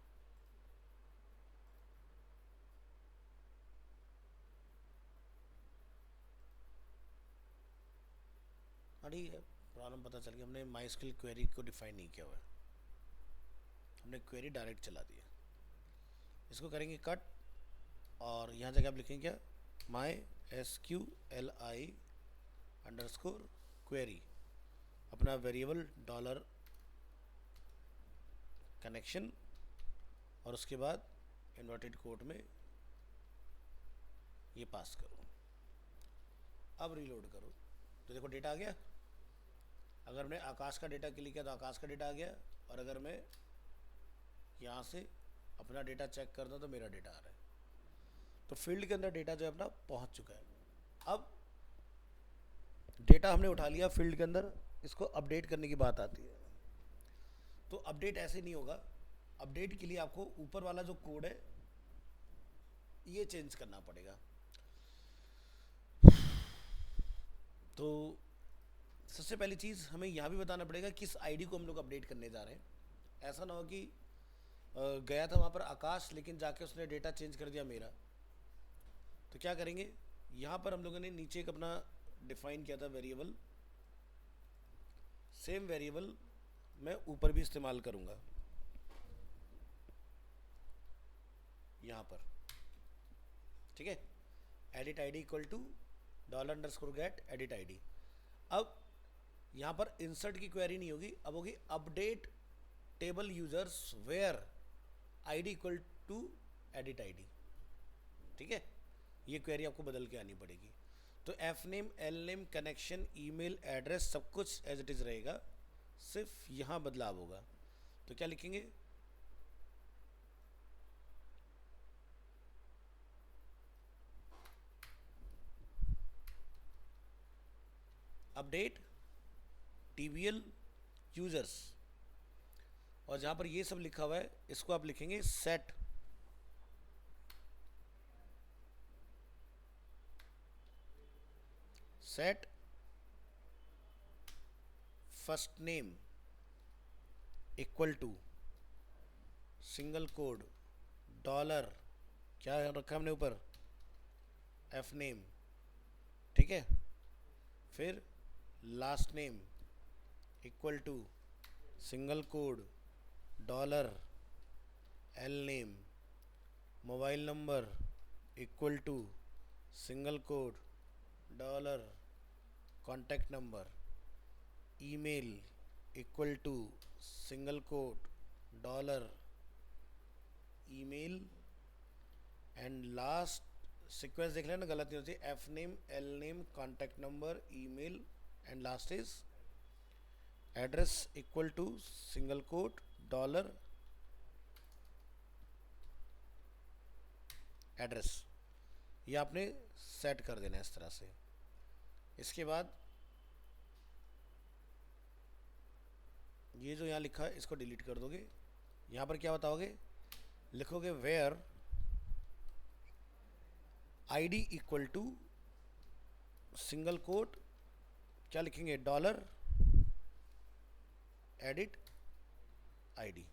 ठीक है, प्रॉब्लम पता चल गया। हमने MySQL क्वेरी को डिफाइन नहीं किया हुआ है, हमने क्वेरी डायरेक्ट चला दिया। इसको करेंगे कट, और यहाँ जगह आप लिखेंगे क्या, MySQLi_query, अपना वेरिएबल $कनेक्शन, और उसके बाद इन्वर्टेड कोट में ये पास करो। अब रीलोड करो तो देखो डेटा आ गया। अगर मैं आकाश का डेटा क्लिक किया तो आकाश का डेटा आ गया, और अगर मैं यहाँ से अपना डेटा चेक करता हूँ तो मेरा डेटा आ रहा है। तो फील्ड के अंदर डेटा जो है अपना पहुँच चुका है। अब डेटा हमने उठा लिया फील्ड के अंदर, इसको अपडेट करने की बात आती है। तो अपडेट ऐसे नहीं होगा, अपडेट के लिए आपको ऊपर वाला जो कोड है ये चेंज करना पड़ेगा। तो सबसे पहली चीज़ हमें यहाँ भी बताना पड़ेगा किस आईडी को हम लोग अपडेट करने जा रहे हैं। ऐसा ना हो कि गया था वहाँ पर आकाश, लेकिन जाके उसने डेटा चेंज कर दिया मेरा। तो क्या करेंगे, यहाँ पर हम लोगों ने नीचे एक अपना डिफाइन किया था वेरिएबल, सेम वेरिएबल मैं ऊपर भी इस्तेमाल करूँगा यहाँ पर। ठीक है, edit ID equal to $_get edit ID. अब यहाँ पर इंसर्ट की क्वेरी नहीं होगी, अब होगी update table users where ID equal to edit ID. ठीक है, ये क्वेरी आपको बदल के आनी पड़ेगी। तो fname, lname, connection, email address सब कुछ एज इट इज़ रहेगा, सिर्फ यहाँ बदलाव होगा। तो क्या लिखेंगे, अपडेट TVL यूजर्स, और जहाँ पर ये सब लिखा हुआ है इसको आप लिखेंगे set first name equal to single quote $, क्या रखा हमने ऊपर, एफ नेम, ठीक है। फिर last name equal to single quote dollar L name, mobile number equal to single quote dollar contact number, email equal to single quote dollar email, and last sequence देख लेना गलत नहीं होती, F name L name contact number email and last is address equal to single quote dollar address. ये आपने set कर देना इस तरह से। इसके बाद ये जो यहाँ लिखा है इसको डिलीट कर दोगे। यहाँ पर क्या बताओगे, लिखोगे where ID equal to single quote, क्या लिखेंगे, डॉलर एडिट आईडी।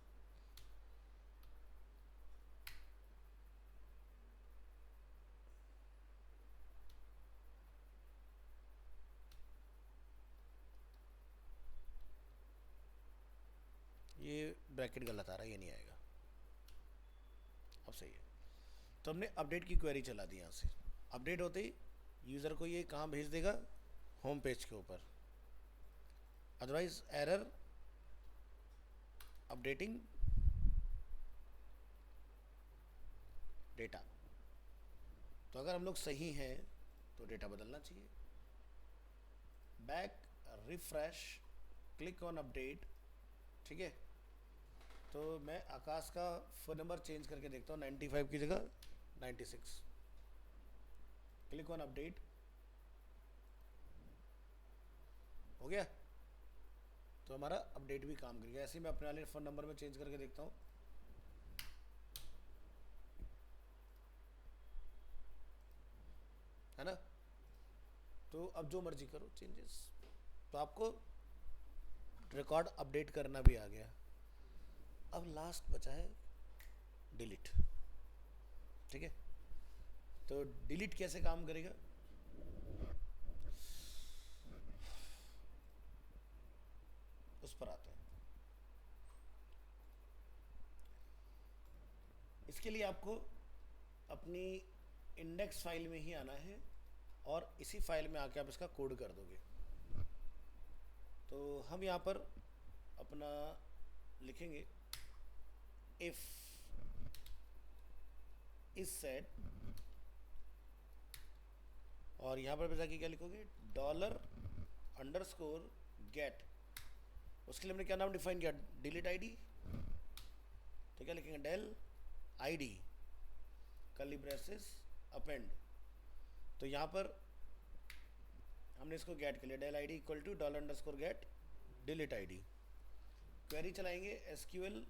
ये ब्रैकेट गलत आ रहा है, ये नहीं आएगा, अब सही है। तो हमने अपडेट की क्वेरी चला दी यहाँ से। अपडेट होते ही यूज़र को ये कहाँ भेज देगा, होम पेज के ऊपर। Otherwise error updating data. तो अगर हम लोग सही हैं तो डेटा बदलना चाहिए। Back refresh click on update, ठीक है। तो मैं आकाश का फ़ोन नंबर चेंज करके देखता हूँ, 95 की जगह 96। क्लिक ऑन अपडेट, हो गया। तो हमारा अपडेट भी काम कर गया। ऐसे ही मैं अपने वाले फ़ोन नंबर में चेंज करके देखता हूँ, है ना। तो अब जो मर्जी करो चेंजेस। तो आपको रिकॉर्ड अपडेट करना भी आ गया। अब लास्ट बचा है डिलीट, ठीक है। तो डिलीट कैसे काम करेगा, उस पर आते हैं। इसके लिए आपको अपनी इंडेक्स फाइल में ही आना है और इसी फाइल में आके आप इसका कोड कर दोगे। तो हम यहाँ पर अपना लिखेंगे इफ इज सेट, और यहाँ पर जाके क्या लिखोगे, डॉलर अंडरस्कोर गेट। उसके लिए हमने क्या नाम डिफाइन किया, डिलीट आईडी। तो क्या लिखेंगे, del ID curly braces append. तो यहाँ पर हमने इसको गेट कर लिया, del ID equal to dollar underscore get delete ID. Query चलाएंगे SQL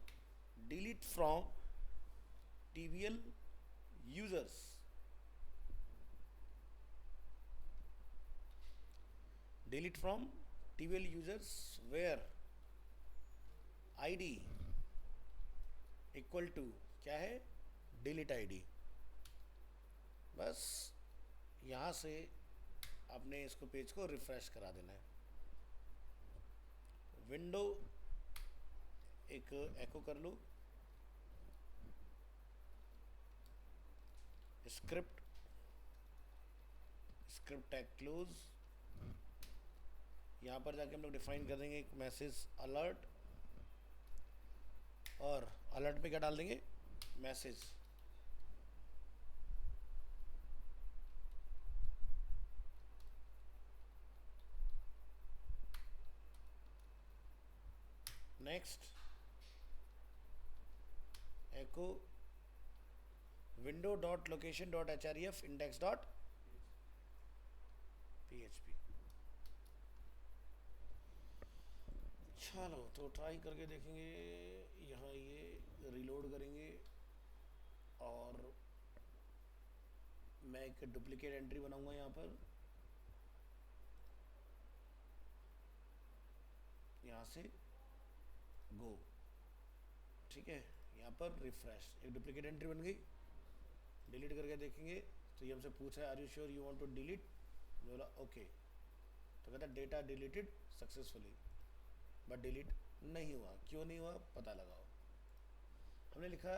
delete from TVL users, delete from TVL users where ID equal to क्या है, डिलीट आईडी। बस यहाँ से आपने इसको पेज को रिफ्रेश करा देना है। विंडो एक एको कर लो, स्क्रिप्ट टैग क्लोज। यहाँ पर जाके हम लोग डिफाइन कर देंगे एक मैसेज अलर्ट, और अलर्ट में क्या डाल देंगे, message. Next echo window dot location dot href index dot php। चलो तो ट्राई करके देखेंगे। यहाँ ये रिलोड करेंगे और मैं एक डुप्लीकेट एंट्री बनाऊंगा यहाँ पर, यहाँ से गो, ठीक है। यहाँ पर रिफ्रेश, एक डुप्लीकेट एंट्री बन गई, डिलीट करके देखेंगे तो ये हमसे पूछ रहा है are you sure you want to delete, बोला ओके, तो कहता है data deleted successfully, but delete नहीं हुआ। क्यों नहीं हुआ पता लगाओ। हमने लिखा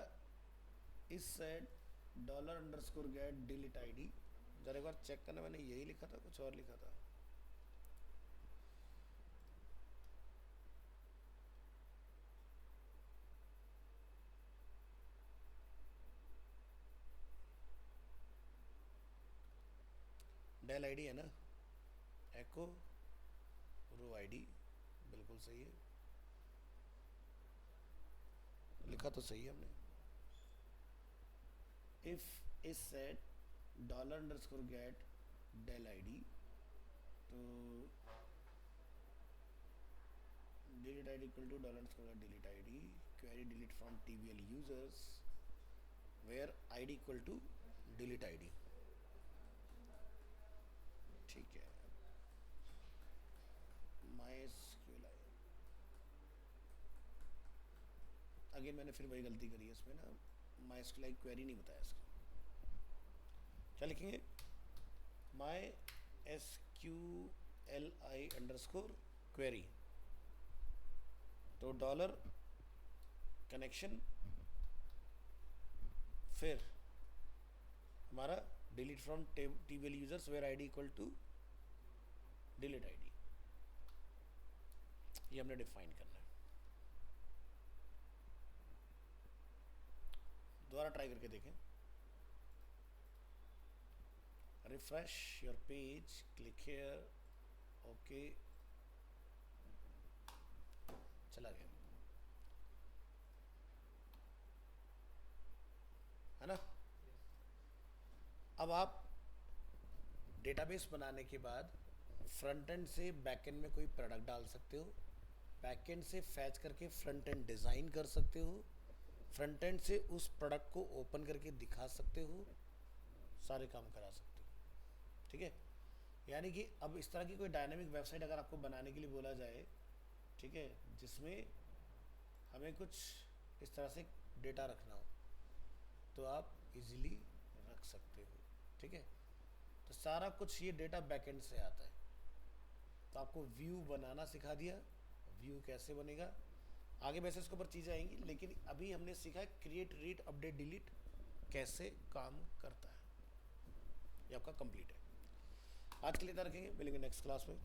इस set dollar underscore get delete ID, जरा एक बार चेक करना, मैंने यही लिखा था कुछ और लिखा था। डेल आईडी है ना, एको रो आईडी, बिल्कुल सही है, लिखा तो सही है हमने। If is set dollar underscore get del ID, तो delete ID equal to dollar underscore get delete ID, query delete from TVL users where ID equal to delete ID. ठीक है, MySQL अगेन मैंने फिर वही गलती करी है इसमें ना, MySQL क्वेरी नहीं बताया इसका। क्या लिखेंगे, MySQL अंडरस्कोर क्वेरी, तो डॉलर कनेक्शन, फिर हमारा delete from TVL users where ID equal to delete ID, ये हमने डिफाइन करना है। दोबारा ट्राई करके देखें, refresh your page, click here, okay, चला गया, है ना। अब आप डेटाबेस बनाने के बाद फ्रंट एंड से बैक एंड में कोई प्रोडक्ट डाल सकते हो, बैक एंड से फैच करके फ्रंट एंड डिज़ाइन कर सकते हो, फ्रंट एंड से उस प्रोडक्ट को ओपन करके दिखा सकते हो, सारे काम करा सकते हो। ठीक है, यानी कि अब इस तरह की कोई डायनामिक वेबसाइट अगर आपको बनाने के लिए बोला जाए, ठीक है, जिसमें हमें कुछ इस तरह से डेटा रखना हो, तो आप इजीली रख सकते हो। ठीक है, तो सारा कुछ ये डेटा बैकएंड से आता है। तो आपको व्यू बनाना सिखा दिया, व्यू कैसे बनेगा, आगे वैसे इसके ऊपर चीज़ें आएंगी, लेकिन अभी हमने सीखा क्रिएट, रीड, अपडेट, डिलीट कैसे काम करता है। ये आपका कंप्लीट है। आज के लिए इतना रखेंगे, मिलेंगे नेक्स्ट क्लास में।